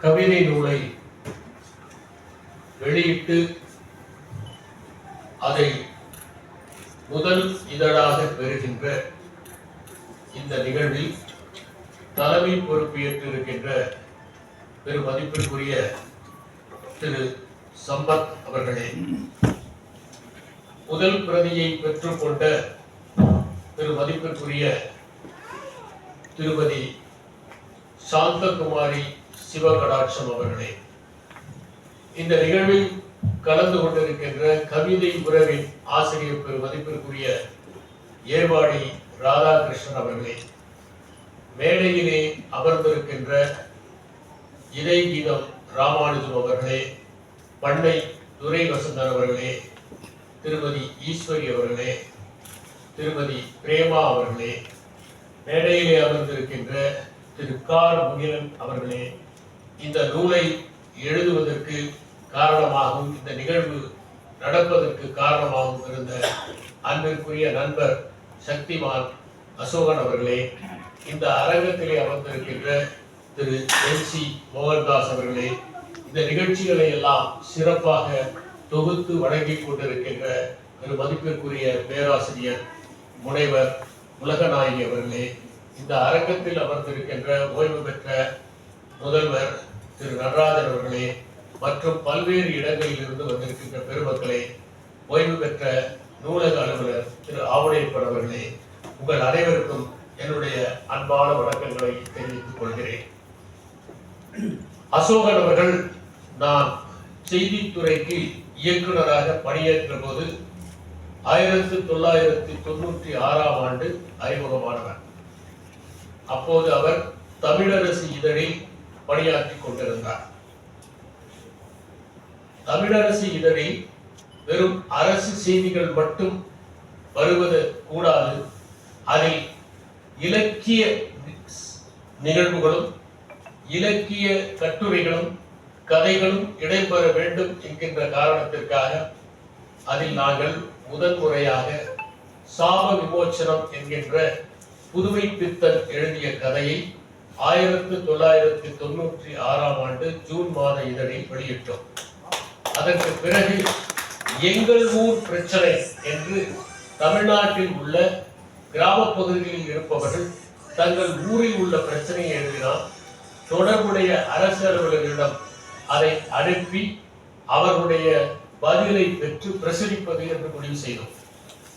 கவிதை நூலை வெளியிட்டு அதை முதல் இதழாக பெறுகின்ற இந்த நிகழ்வில் தலைமை பொறுப்பேற்று இருக்கின்ற பெருமதிப்பிற்குரிய திரு சம்பத் அவர்களே, முதல் பிரதியை பெற்றுக்கொண்ட பெருமதிப்பிற்குரிய திருமதி சாந்தகுமாரி சிவகடாட்சம் அவர்களே, இந்த நிகழ்வில் கலந்து கொண்டிருக்கின்ற கவிதை உறவின் ஆசிரியர் பெருமதிப்பிற்குரிய ஏர்வாடி ராதாகிருஷ்ணன் அவர்களே, மேடையிலே அமர்ந்திருக்கின்ற இதய கீதம் ராமானுஜம் அவர்களே, பண்ணை துரை வசந்தன் அவர்களே, திருமதி ஈஸ்வரி அவர்களே, திருமதி பிரேமா அவர்களே, மேடையிலே அமர்ந்திருக்கின்ற திரு கார் முகிலன் அவர்களே, இந்த நூலை எழுதுவதற்கு காரணமாகவும் இந்த நிகழ்வு நடப்பதற்கு காரணமாகவும் இருந்த அன்பிற்குரிய நண்பர் சக்திமான் அசோகன் அவர்களே, இந்த அரங்கத்திலே அமர்ந்திருக்கின்ற திரு என்.சி. மோகன்தாஸ் அவர்களே, இந்த நிகழ்ச்சிகளை எல்லாம் சிறப்பாக தொகுத்து வழங்கிக் கொண்டிருக்கின்ற ஒரு மதிப்பிற்குரிய பேராசிரியர் முனைவர் உலகநாயகி அவர்களே, இந்த அரங்கத்தில் அமர்ந்திருக்கின்ற ஓய்வு பெற்ற முதல்வர் திரு நடராஜன் அவர்களே, மற்றும் பல்வேறு இடங்களில் இருந்து வந்திருக்கின்ற பெருமக்களே, ஓய்வு பெற்ற நூலக அலுவலர் திரு ஆவுடையப்பன் அவர்களே, உங்கள் அனைவருக்கும் என்னுடைய அன்பான வணக்கங்களை தெரிவித்துக் கொள்கிறேன். அசோகன் அவர்கள் நான் செய்தித்துறைக்கு இயக்குநராக பணியேற்ற போது 1996ஆம் ஆண்டு அறிமுகமானவர். அப்போது அவர் தமிழரசு இதழில் பணியாற்றிக் கொண்டிருந்தார். தமிழரசு இதழில் வெறும் அரசு செய்திகள் மட்டும் வருவது கூடாது, அதில் இலக்கிய நிகழ்வுகளும் இலக்கிய கட்டுரைகளும் கதைகளும் இடம்பெற வேண்டும் என்கின்ற காரணத்திற்காக அதில் நாங்கள் முதன்முறையாக சாப விமோச்சனம் என்கின்ற புதுமை பித்தன் எழுதிய கதையை 1996ஆம் ஆண்டு ஜூன் மாத இதழில் வெளியிட்டோம். அதற்கு பிறகு எங்கள் ஊர் பிரச்சனை என்று தமிழ்நாட்டில் உள்ள கிராம பகுதிகளில் இருப்பவர்கள் தங்கள் ஊரில் உள்ள பிரச்சனையை எழுதினால் தொடர்புடைய அரசு அலுவலர்களிடம் அதை அனுப்பி அவர்களுடைய பதிலை பெற்று பிரசுரிப்பது என்று முடிவு செய்தோம்.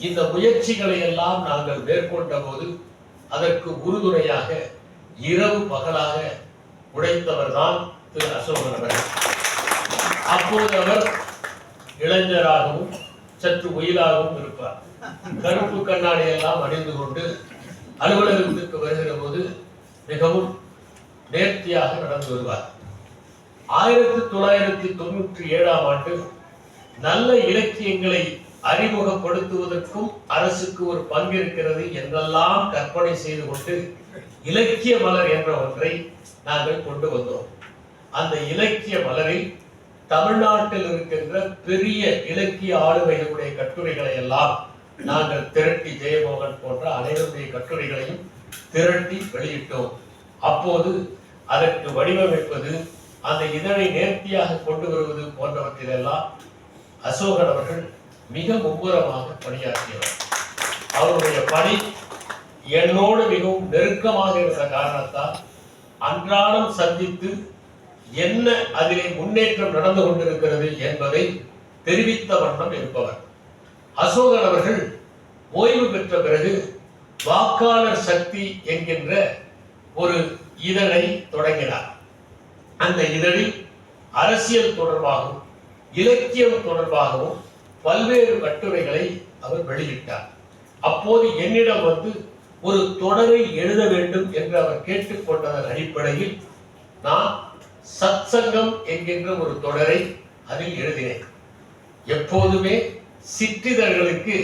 இந்த முயற்சிகளை எல்லாம் நாங்கள் மேற்கொண்ட போது அதற்கு உறுதுணையாக இரவு பகலாக உழைத்தவர் தான் திரு அசோகன் அவர்கள். அப்போது அவர் இளைஞராகவும் சற்று உயிராகவும் இருப்பார். கருப்பு கண்ணாடி எல்லாம் அணிந்து கொண்டு அலுவலகத்திற்கு வருகிற போது மிகவும் நேர்த்தியாக நடந்து வருவார். 1997ஆம் ஆண்டு நல்ல இலக்கியங்களை அறிமுகப்படுத்துவதற்கும் அரசுக்கு ஒரு பங்கு இருக்கிறது என்றெல்லாம் கற்பனை செய்து கொண்டு இலக்கிய மலர் என்ற ஒன்றை நாங்கள் கொண்டு வந்தோம். அந்த இலக்கிய மலரில் தமிழ்நாட்டில் இருக்கின்ற பெரிய இலக்கிய ஆளுமைகளுடைய கட்டுரைகளை எல்லாம் நாங்கள் திரட்டி, ஜெயமோகன் போன்ற அனைவருடைய கட்டுரைகளையும் திரட்டி வெளியிட்டோம். அப்போது அதற்கு வடிவமைப்பது, அந்த இதழை நேர்த்தியாக கொண்டு வருவது போன்றவற்றிலெல்லாம் அசோகன் அவர்கள் மிக மும்முரமாக பணியாற்றியவர். அவருடைய பணி என்னோடு மிகவும் நெருக்கமாக இருந்த காரணத்தால் அன்றாடம் சந்தித்து என்ன அதிலே முன்னேற்றம் நடந்து கொண்டிருக்கிறது என்பதை தெரிவித்த வண்ணம் இருப்பவர். அசோகன் அவர்கள் ஓய்வு பெற்ற பிறகு வாக்காளர் சக்தி என்கின்ற ஒரு இதழை தொடங்கினார். அந்த இதழில் அரசியல் தொடர்பாகவும் இலக்கியம் தொடர்பாகவும் பல்வேறு கட்டுரைகளை அவர் வெளியிட்டார். அப்போது என்னிடம் வந்து ஒரு தொடரை எழுத வேண்டும் என்று அவர் கேட்டுக்கொண்டதன் அடிப்படையில் நான் சத்சங்கம் என்கின்ற ஒரு தொடரை அதில் எழுதினேன். எப்போதுமே சிற்றிதழ்களுக்கு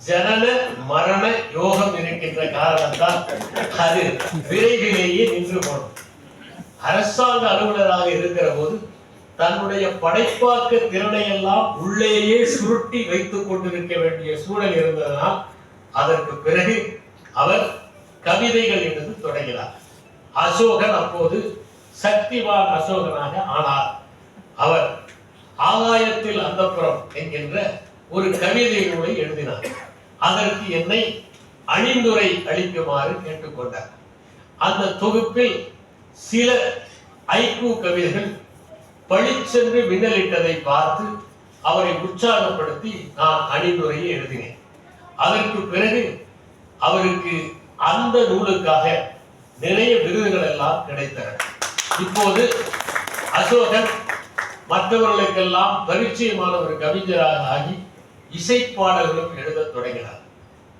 ஜனன மரண யோகம் இருக்கின்ற காரணத்தால் அது விரைவிலேயே நின்று போனோம். அரசாங்க அலுவலராக இருக்கிற போது தன்னுடைய படைப்பாக்க திறனை எல்லாம் உள்ளேயே சுருட்டி வைத்துக் கொண்டிருக்க வேண்டிய சூழல் இருந்ததனால் அதற்கு பிறகு அவர் கவிதைகள் எழுத தொடங்கினார். அசோகன் அப்போது சக்திவான் அசோகனாக ஆனார். அவர் ஆகாயத்தில் அந்தப்புறம் என்கின்ற ஒரு கவிதை நூலை எழுதினார். அதற்கு என்னை அணிந்துரை அளிக்குமாறு கேட்டுக்கொண்டார். அந்த தொகுப்பில் சில ஐக்கூ கவிதைகள் பளிச்சென்று மின்னலிட்டதை பார்த்து அவரை உற்சாகப்படுத்தி நான் அணிந்துரையை எழுதினேன். அதற்கு பிறகு அவருக்கு அந்த நூலுக்காக நிறைய விருதுகள் எல்லாம் கிடைத்தன. இப்போது அசோகன் மற்றவர்களுக்கெல்லாம் பரிச்சயமான ஒரு கவிஞராக ஆகி இசைப்பாடல்களும் எழுத தொடங்கினார்.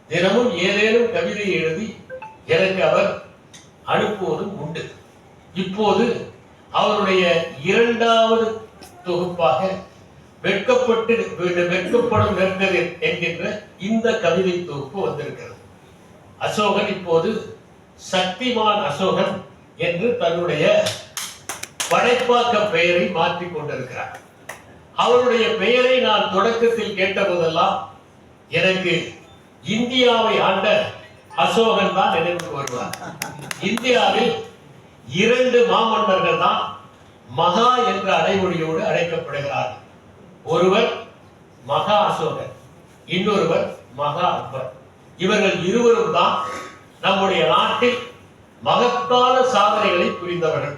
தினமும் ஏதேனும் கவிதை எழுதி எனக்கு அவர் அனுப்புவதும் உண்டு. இப்போது அவருடைய இரண்டாவது தொகுப்பாக வெட்கப்படும் நெற்கதிர் என்கின்ற இந்த கவிதை தொகுப்பு வந்திருக்கிறது. அசோகன் இப்போது சக்திமான் அசோகன் என்று தன்னுடைய படைப்பாக்க பெயரை மாற்றிக் கொண்டிருக்கிறார். அவருடைய பெயரை நான் தொடக்கத்தில் கேட்ட போதெல்லாம் எனக்கு இந்தியாவை ஆண்ட அசோகன் தான் நினைவுக்கு வருவார். இந்தியாவில் 2 மாமன்னர்கள் தான் மகா என்ற அடைமொழியோடு அழைக்கப்படுகிறார்கள். ஒருவர் மகா அசோகர், இன்னொருவர் மகா அக்பர். இவர்கள் இருவரும் தான் நம்முடைய நாட்டில் மகத்தான சாதனைகளை புரிந்தவர்கள்,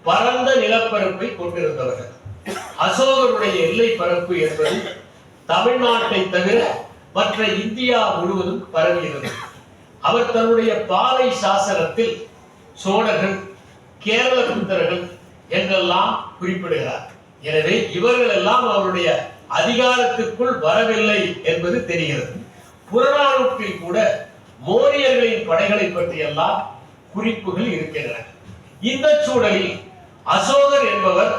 பரந்த நிலப்பரப்பை கொண்டிருந்தவர்கள். அசோகருடைய எல்லை பரப்பு என்பது தமிழ்நாட்டை தவிர மற்ற இந்தியா முழுவதும் பரவியிருந்தது. அவர் தன்னுடைய பாலை சாசனத்தில் சோழர்கள், கேரள புத்தர்கள் என்றெல்லாம் குறிப்பிடுகிறார். எனவே இவர்கள் எல்லாம் அவருடைய அதிகாரத்திற்குள் வரவில்லை என்பது தெரிகிறது. புறநானூற்றில் கூட மோரியர்களின் படைகளை பற்றியெல்லாம் குறிப்புகள் இருக்கின்றன. இந்த சூழலில் அசோகர் என்பவர்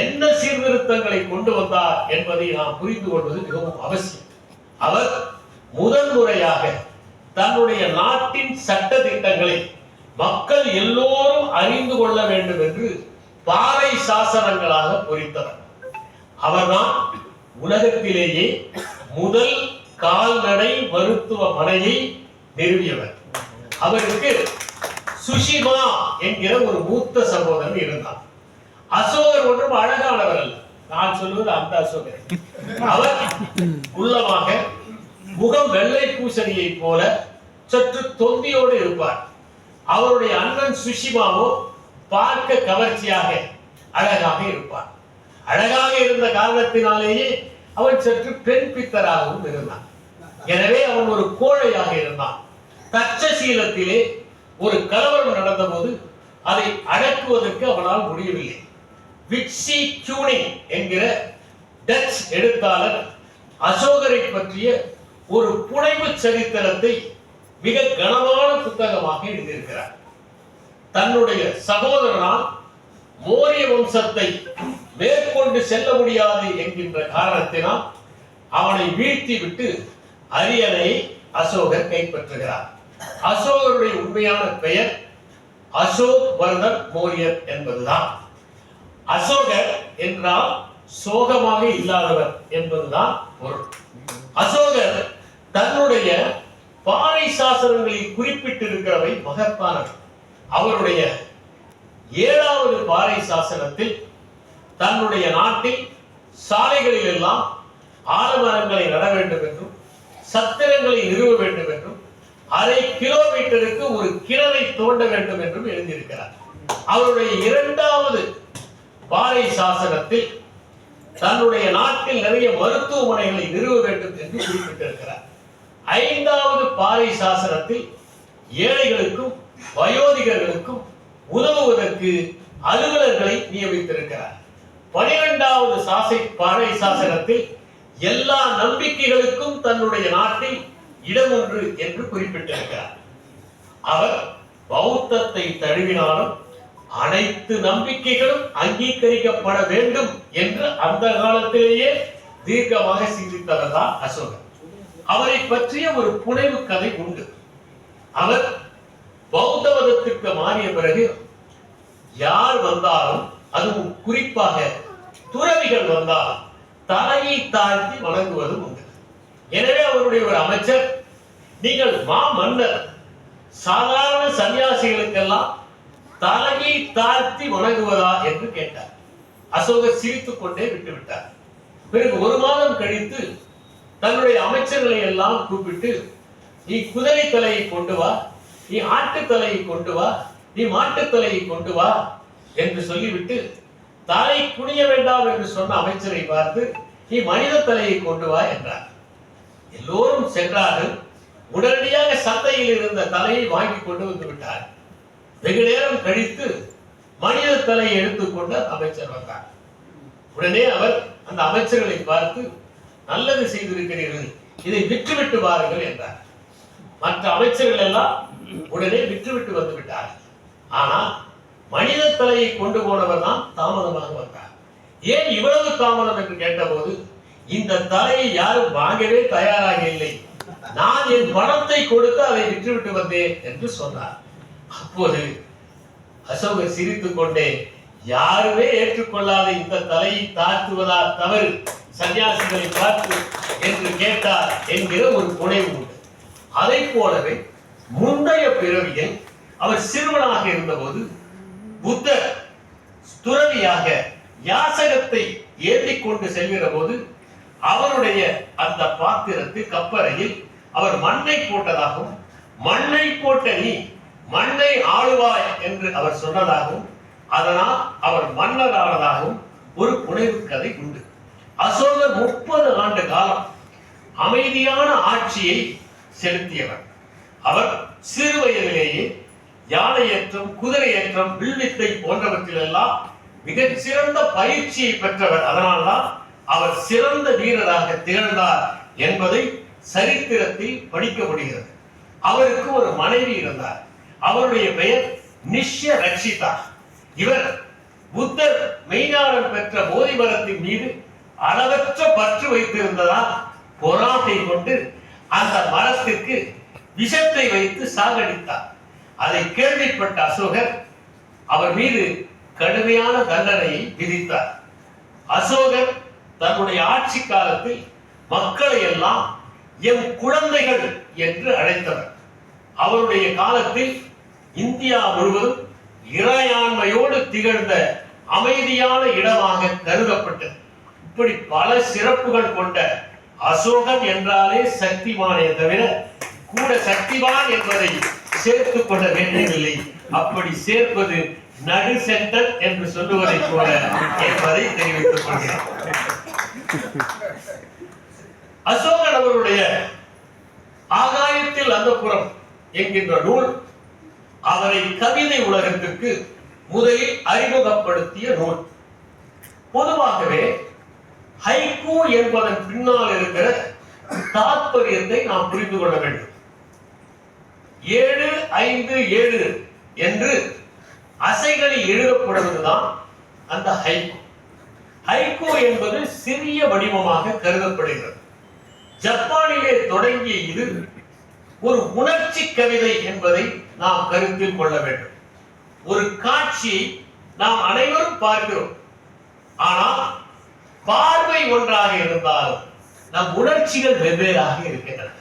என்ன சீர்திருத்தங்களை கொண்டு வந்தார் என்பதை நாம் புரிந்து கொள்வது மிகவும் அவசியம். அவர் முதன்முறையாக தன்னுடைய நாட்டின் சட்ட திட்டங்களை மக்கள் எல்லோரும் அறிந்து கொள்ள வேண்டும் என்று பாறை சாசனங்களாக பொறித்தவர். அவர்தான் உலகத்திலேயே முதல் கால்நடை மருத்துவமனையை நிறுவியவர். அவருக்கு சுஷிமா என்கிற ஒரு மூத்த சகோதரன் இருந்தார். அசோகர் ஒன்றும் அழகானவர் அல்ல, நான் சொல்வது அந்த அசோகர். அவர் உள்ளமாக முகம் வெள்ளை பூசணியை போல சற்று தொந்தியோடு இருப்பார். அவருடைய அண்ணன் சுஷிமாவோ பார்க்க கவர்ச்சியாக அழகாக இருப்பார். அழகாக இருந்த காரணத்தினாலேயே அவன் சற்று பெண் பித்தராகவும் இருந்தான். எனவே அவன் ஒரு கோழையாக இருந்தான். தட்சசீலத்திலே ஒரு கலவரம் நடந்த போது அதை அடக்குவதற்கு அவனால் முடியவில்லை. விட்சி கியூனிங் என்கிற டச் எழுத்தாளர் அசோகரை பற்றிய ஒரு புனைவு சரித்திரத்தை மிக கனமான புத்தகமாக எழுதியிருக்கிறார். தன்னுடைய சகோதரனால் மோரிய வம்சத்தை மேற்கொண்டு செல்ல முடியாது என்கின்ற காரணத்தினால் அவனை வீழ்த்தி விட்டு அரியணை அசோகர் கைப்பற்றுகிறார். அசோகருடைய உண்மையான பெயர் அசோக் வர்தன் மோரியர் என்பதுதான். அசோகர் என்றால் சோகமாக இல்லாதவர் என்பதுதான் பொருள். அசோகர் தன்னுடைய பாறை சாசனங்களில் குறிப்பிட்டிருக்கிறவை மகத்தானவை. அவருடைய 7வது பாறை சாசனத்தில் தன்னுடைய நாட்டில் சாலைகளில் எல்லாம் ஆலமரங்களை நட வேண்டும் என்றும் சத்திரங்களை நிறுவ வேண்டும் என்றும் 1/2 கிலோமீட்டருக்கு ஒரு கிணறை தோண்ட வேண்டும் என்றும் எழுதியிருக்கிறார். அவருடைய 2வது பாறை சாசனத்தில் தன்னுடைய நாட்டில் நிறைய மருத்துவமனைகளை நிறுவ வேண்டும் என்று குறிப்பிட்டிருக்கிறார். 5வது பாறை சாசனத்தில் ஏழைகளுக்கும் வயோதிகர்களுக்கும் உதவுவதற்கு அலுவலர்களை நியமித்திருக்கிறார். 12வது பாறை சாசனத்தில் எல்லா நம்பிக்கைகளுக்கும் தன்னுடைய நாட்டில் இடம் ஒன்று என்று குறிப்பிட்டிருக்கிறார். அவர் பௌத்தத்தை தழுவினாலும் அனைத்து நம்பிக்கைகளும் அங்கீகரிக்கப்பட வேண்டும் என்று அந்த காலத்திலேயே தீர்க்கமாக சிந்தித்தவர் தான் அசோகர். அவரை பற்றிய ஒரு புனைவு கதை உண்டு. அவர் பௌத்த மதத்திற்கு மாறிய பிறகு யார் வந்தாலும், அதுவும் குறிப்பாக துறவிகள் வந்தாலும் தலையை தாழ்த்தி வணங்குவதும் உண்டு. எனவே அவருடைய ஒரு அமைச்சர், நீங்கள் மன்னர் சாதாரண சன்னியாசிகளுக்கெல்லாம் தலையை தாழ்த்தி வணங்குவதா என்று கேட்டார். அசோகர் சிரித்துக் கொண்டே விட்டுவிட்டார். பிறகு ஒரு மாதம் கழித்து தன்னுடைய அமைச்சர்களை எல்லாம் கூப்பிட்டு, நீ குதிரை தலையை கொண்டு வா, நீ ஆட்டு தலையை கொண்டு வா, நீ மாட்டு தலையை கொண்டு வா என்று சொல்லிவிட்டு, தலை குனிய வேண்டாம் என்று சொன்ன அமைச்சரை பார்த்து, நீ மனித தலையை கொண்டு வா என்றார். எல்லோரும் சென்றார்கள். உடனடியாக சந்தையில் இருந்த தலையை வாங்கி கொண்டு வந்து விட்டார். வெகு நேரம் கழித்து மனித தலையை எடுத்துக்கொண்டு அமைச்சர் வந்தார். உடனே அவர் அந்த அமைச்சர்களை பார்த்து, நல்லது செய்திருக்கிறீர்கள், இதை விற்றுவிட்டு வாருங்கள் என்றார். மற்ற அமைச்சர்கள் எல்லாம் உடனே விற்றுவிட்டு வந்து விட்டார்கள். ஆனால் மனித தலையை கொண்டு போனவர் தான் தாமதமாக வந்தார். ஏன் இவ்வளவு தாமதம் என்று கேட்டபோது, இந்த தலையை யாரும் வாங்கவே தயாராக இல்லை, நான் என் பணத்தை கொடுத்து அதை விற்றுவிட்டு வந்தேன் என்று சொன்னார். அப்போது அசோகர் சிரித்துக் கொண்டே, யாருமே ஏற்றுக்கொள்ளாத இந்த தலையை தாழ்த்துவதா தவறு சன்னியாசிகளை பார்த்து என்று கேட்டார் என்கிற ஒரு புனைவு உண்டு. அதை போலவே முந்தைய பிறவியில் அவர் சிறுவனாக இருந்தபோது புத்தர் துறவியாக யாசகத்தை ஏந்தி கொண்டு செல்கிற போது அவருடைய அந்த பாத்திரத்தில் கப்பறையில் அவர் மண்ணை போட்டதாகவும், மண்ணை போட்ட நீ மண்ணை ஆளுவாய் என்று அவர் சொன்னதாகவும், அதனால் அவர் மன்னர் ஆனதாகவும் ஒரு புனைவு கதை உண்டு. அசோகர் 30 ஆண்டு காலம் அமைதியான ஆட்சியை செலுத்தியவர். அவர் சிறு வயதிலேயே யானையேற்றம், குதிரையேற்றம், வில்வித்தை போன்றவற்றிலெல்லாம் மிகச் சிறந்த பயிற்சியை பெற்றவர். அதனால்தான் அவர் சிறந்த வீரராக திகழ்ந்தார் என்பதை சரித்திரத்தில் படிக்க முடிகிறது. அவருக்கு ஒரு மனைவி இருந்தார். அவருடைய பெயர் நிஷ்ய ரக்ஷிதா. இவர் புத்தர் மெய்ஞானம் பெற்ற போதி மரத்தின் மீது அளவற்ற பற்று வைத்திருந்ததால் பொறாமை கொண்டு அந்த மரத்திற்கு விஷத்தை வைத்து சாகடித்தார். அதை கேள்விப்பட்ட அசோகர் அவர் மீது கடுமையான தண்டனையை விதித்தார். அசோகர் தன்னுடைய ஆட்சி காலத்தில் மக்களை எல்லாம் எம் குழந்தைகள் என்று அழைத்தவர். அவருடைய காலத்தில் இந்தியா முழுவதும் இறையாண்மையோடு திகழ்ந்த அமைதியான இடமாக கருதப்பட்டது. இப்படி பல சிறப்புகள் கொண்ட அசோகன் என்றாலே சக்திமானே தவிர கூட சக்திவான் என்பதை சேர்த்துக் கொள்ள வேண்டியதில்லை. அப்படி சேர்ப்பது நடு சென்டர் என்று சொல்லுவதை போல என்பதை தெரிவித்துக் கொள்கிறேன். அசோகன் அவருடைய ஆகாயத்தில் அந்தப்புறம் என்கின்ற நூல் அவரை கவிதை உலகத்திற்கு முதலில் அறிமுகப்படுத்திய நூல். பொதுவாகவே ஹைக்கூ என்பதன் பின்னால் இருக்கிற தாத்பரியத்தை நாம் புரிந்து கொள்ள வேண்டும். 7, 5, 7 என்று அசைகளில் எழுதப்படுவதுதான் அந்த ஹைக்கூ. ஹைக்கூ என்பது சிறிய வடிவமாக கருதப்படுகிறது. ஜப்பானிலே தொடங்கிய இது ஒரு உணர்ச்சி கவிதை என்பதை நாம் கருத்தில் கொள்ள வேண்டும். ஒரு காட்சியை நாம் அனைவரும் பார்க்கிறோம். ஆனால் பார்வை ஒன்றாக இருந்தாலும் நம் உணர்ச்சிகள் வெவ்வேறாக இருக்கின்றன.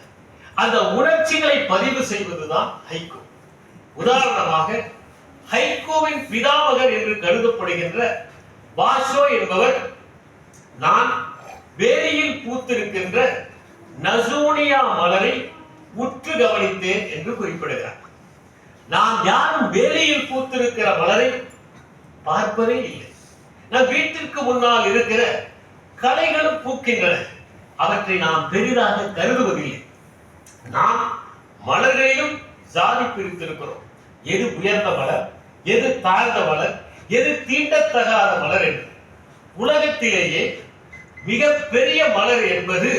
அந்த உணர்ச்சிகளை பதிவு செய்வதுதான் ஹைக்கூ. உதாரணமாக ஹைக்கூவின் பிதாமகர் என்று கருதப்படுகின்ற பாஷோ என்பவர், நான் வேலியில் பூத்திருக்கின்ற நசூனியா மலரை உற்று கவனித்தேன் என்று குறிப்பிடுகிறார். நாம் யாரும் வேலியில் பூத்திருக்கிற மலரை பார்ப்பதே இல்லை. நம் வீட்டிற்கு முன்னால் இருக்கிற கலைகளும் பூக்கின்றன, அவற்றை நாம் பெரிதாக கருதுவதில்லை. நாம் மலர்களிலும் ஜாதி பிரித்திருக்கிறோம். எது உயர்ந்த மலர், எது தாழ்ந்த மலர், எது தீண்டத்தகாத மலர் என்று. உலகத்திலேயே மிக பெரிய மலர் என்பது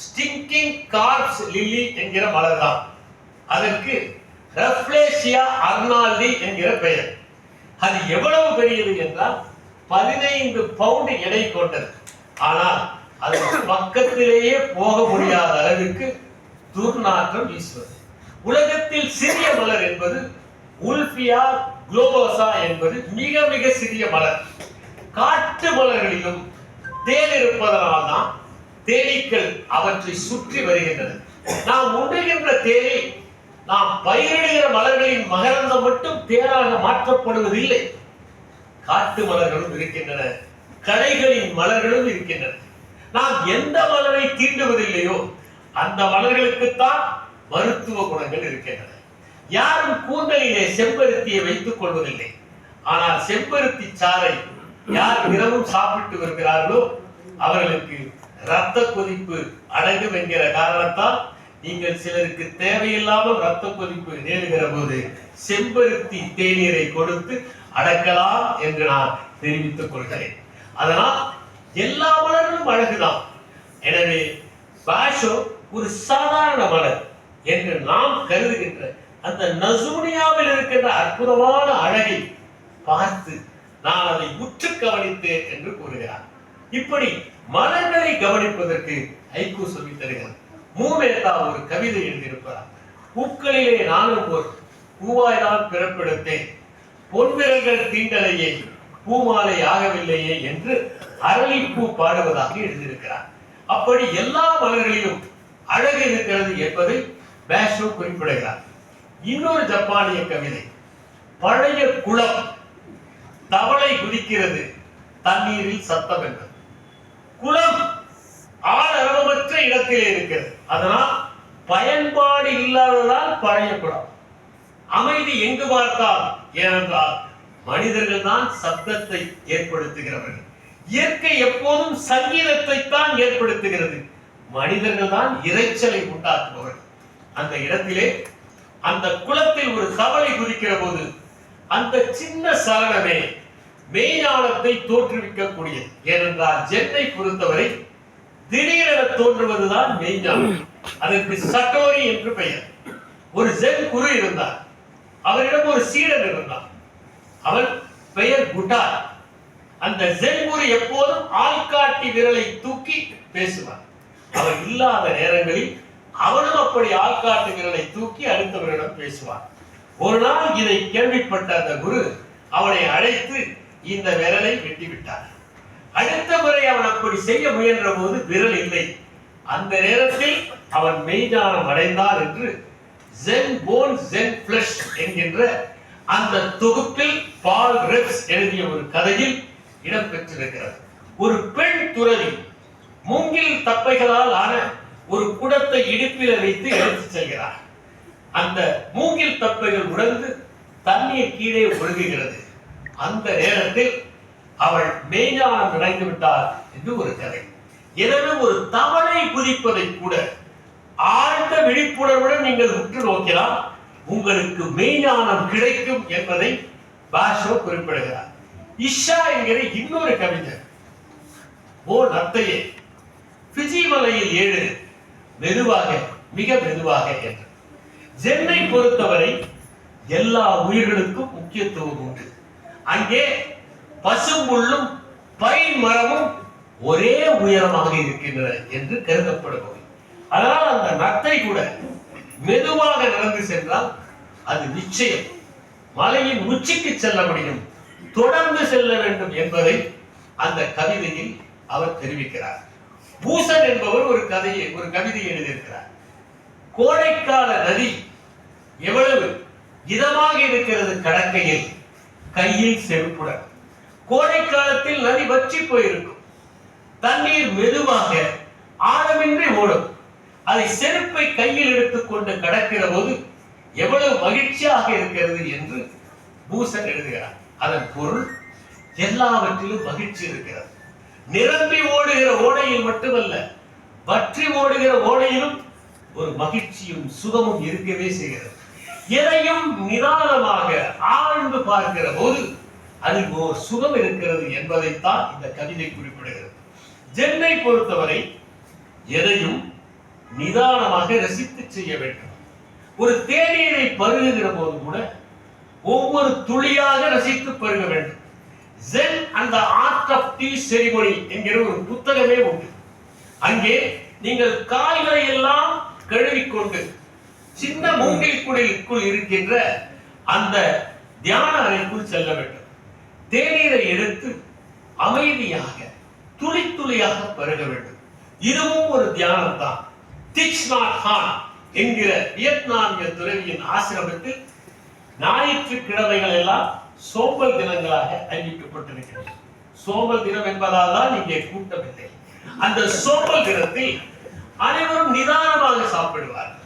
ஸ்டிங்கிங் கார்ப்ஸ் லில்லி என்கிற மலர் தான். அதற்கு ரஃப்லேசியா அர்னால்டி என்கிற பெயர். அது எவ்வளவு பெரியது என்றால் 15 பவுண்ட் எடை கொண்டது. ஆனால் அது பக்கத்திலேயே போக முடியாத அளவிற்கு துர்நாற்றம் வீசுவது. உலகத்தில் சிறிய மலர் என்பது உல்பியா குளோபோசா என்பது மிக மிக சிறிய மலர். காட்டு மலர்களிலும் தேன் இருப்பதனால்தான் தேனீக்கள் அவற்றை சுற்றி வருகின்றன. நாம் உண்ணுகின்ற தேனை நாம் பயிரிடுகிற மலர்களின் மகரந்தம் மட்டும் தேனாக மாற்றப்படுவதில்லை. காட்டு மலர்களும் இருக்கின்றன, கடைகளின் மலர்களும் இருக்கின்றன. நாம் எந்த மலரை தீண்டுவதில்லையோ அந்த மலர்களுக்குத்தான் மருத்துவ குணங்கள் இருக்கின்றன. யாரும் கூந்தலிலே செம்பருத்தியை வைத்துக் கொள்வதில்லை. ஆனால் செம்பருத்தி சாறை யார் தினமும் சாப்பிட்டு வருகிறார்களோ அவர்களுக்கு இரத்த கொதிப்பு அடங்கும் என்கிற காரணத்தால் நீங்கள் சிலருக்கு தேவையில்லாமல் இரத்த கொதிப்பு நேருகிற போது செம்பருத்தி தேநீரை கொடுத்து அடக்கலாம் என்று நான் தெரிவித்துக் கொள்கிறேன். அதனால் எல்லா மலர்களும் அழகுதான். எனவே பாஷோ ஒரு சாதாரண மலர் என்று நாம் கருதுகின்ற அந்த நசூனியாவில் இருக்கின்ற அற்புதமான அழகை பார்த்து நான் அதை உற்று கவனித்தேன் என்று கூறுகிறார். இப்படி மலர்களை கவனிப்பதற்கு ஐக்கூ சொல்லி தருகிறார். மூமேத்தா ஒரு கவிதை எழுதியிருப்பார். பூக்களிலே நானும் ஒரு பூவாய்தான் பிறப்பெடுத்தேன், பொன்விரல்கள் தீண்டலையே பூமாலை ஆகவில்லையே என்று அரளிப்பூ பாடுவதாக எழுதியிருக்கிறார். அப்படி எல்லா மலர்களிலும் அழகு இருக்கிறது என்பதை பாஷோ குறிப்பிடுகிறார். இன்னொரு ஜப்பானிய கவிதை, பழைய குளம், தவளை குதிக்கிறது தண்ணீரில் சத்தம் என்பது. குளம் ஆழமற்ற இடத்திலே இருக்கிறது, அதனால் பயன்பாடு இல்லாததால் பழைய குளம். அமைதி எங்கு பார்த்தால், ஏனென்றால் மனிதர்கள் தான் சப்தத்தை ஏற்படுத்துகிறவர்கள். இயற்கை எப்போதும் சங்கீதத்தை தான் ஏற்படுத்துகிறது, மனிதர்கள் தான் இரைச்சலை உண்டாக்குபவர்கள். அந்த இடத்திலே அந்த குளத்தில் ஒரு தவளை குதிக்கிற போது அந்த சின்ன சலனமே மெய்ஞானத்தை தோற்றுவிக்கக்கூடியது. ஏனென்றால் ஜென்னை பொறுத்தவரை திடீரென தோன்றுவதுதான் மெய்ஞானம். அதற்கு சட்டோரி என்று பெயர். ஒரு ஜென் குரு இருந்தார், அவரிடம் ஒரு சீடன் இருந்தார், அவன் பெயர் குட்டார். அந்த ஜென் குரு எப்போதும் ஆள்காட்டி விரலை தூக்கி பேசுவார். அவர் இல்லாத நேரங்களில் அவனும் அப்படி ஆள்காட்டு விரலை தூக்கி அடுத்தவரிடம் பேசுவார். ஒரு நாள் இதை கேள்விப்பட்ட அந்த குரு அவனை அழைத்து இந்த விரலை வெட்டிவிட்டார். அடுத்த முறை அவன் அப்படி செய்ய முயன்ற போது விரல் இல்லை. அந்த நேரத்தில் அவன் மெய்ஞானம் அடைந்தான் என்று ஜென் போன் ஜென் ஃபிளஷ் என்கின்ற அந்த தொகுப்பில் பால் ரெப்ஸ் எழுதிய ஒரு கதையில் இடம்பெற்றிருக்கிறது. ஒரு பெண் துறவி மூங்கில் தப்பைகளால் ஆன ஒரு குடத்தை இடுப்பில வைத்து எடுத்து செல்கிறார். அந்த மூங்கில் தப்பைகள் உடைந்து தண்ணீர் கீழே ஒழுகுகிறது. அந்த நேரத்தில் அவள் மெய்ஞானம் அடைந்து விட்டார் என்று ஒரு கதை. எனவே ஒரு தவளை குதிப்பதை கூட ஆழ்ந்த விழிப்புணர்வுடன் நீங்கள் உற்று நோக்கினால் உங்களுக்கு மெய்ஞானம் கிடைக்கும் என்பதை பாஷோ குறிப்பிடுகிறார். இஷா என்கிற இன்னொரு கவிஞர், ஓ நத்தையே பிஜி மலையில் ஏழு மெதுவாக, மிக மெதுவாக என்று. ஜென்னை பொறுத்தவரை எல்லா உயிர்களுக்கும் முக்கியத்துவம் உண்டு. அங்கே பசும்புல்லும் பைன் மரமும் ஒரே உயரமாக இருக்கின்றன என்று கருதப்படுபவை. அதனால் அந்த நத்தை கூட மெதுவாக நடந்து சென்றால் அது நிச்சயம் மலையின் உச்சிக்கு செல்ல முடியும், தொடர்ந்து செல்ல வேண்டும் என்பதை அந்த கவிதையில் அவர் தெரிவிக்கிறார். பூசன் என்பவர் ஒரு கவிதை எழுதியிருக்கிறார். கோடைக்கால நதி எவ்வளவு இதமாக இருக்கிறது கடற்கையில், கையில் செருப்புடன். கோடை காலத்தில் நதி வற்றி போயிருக்கும், தண்ணீர் மெதுவாக ஆழமின்றி ஓடும். அதை செருப்பை கையில் எடுத்துக்கொண்டு கடக்கிற போது எவ்வளவு மகிழ்ச்சியாக இருக்கிறது என்று பூசன் எழுதுகிறார். அதன் பொருள் எல்லாவற்றிலும் மகிழ்ச்சி இருக்கிறது. நிரம்பி ஓடுகிற ஓடையில் மட்டுமல்ல, வற்றி ஓடுகிற ஓடையிலும் ஒரு மகிழ்ச்சியும் சுகமும் இருக்கவே செய்கிறது. எதையும் நிதானமாக ஆழ்ந்து பார்க்கிற போது அதில் ஒரு சுகம் இருக்கிறது என்பதைத்தான் இந்த கவிதை குறிப்பிடுகிறது. ஜென்னை பொறுத்தவரை எதையும் நிதானமாக ரசித்து செய்ய வேண்டும். ஒரு தேநீரை பருகுகிற போது கூட ஒவ்வொரு துளியாக ரசித்து பருக வேண்டும். Zen and the art of tea ceremony என்கிற ஒரு புத்தகமே உண்டு. அங்கே நீங்கள் காய்களை எல்லாம் கழுவிக்கொண்டு சின்ன மூங்கில் குடைக்குள் இருக்கின்ற அந்த தியான அறைக்குள் செல்ல வேண்டும். தேநீரை எடுத்து அமைதியாக துளி துளியாக பருக வேண்டும். இதுவும் ஒரு தியானம் தான். திச் நாட் ஹான் என்கிற வியட்நாமிய துறவியின் ஆசிரமத்தில் ஞாயிற்றுக்கிழமைகள் எல்லாம் சோம்பல் தினங்களாக அறிவிக்கப்பட்டிருக்கிறது. சோம்பல் தினம் என்பதால் தான் இங்கே கூட்டமில்லை. அந்த சோம்பல் தினத்தில் அனைவரும் நிதானமாக சாப்பிடுவார்கள்.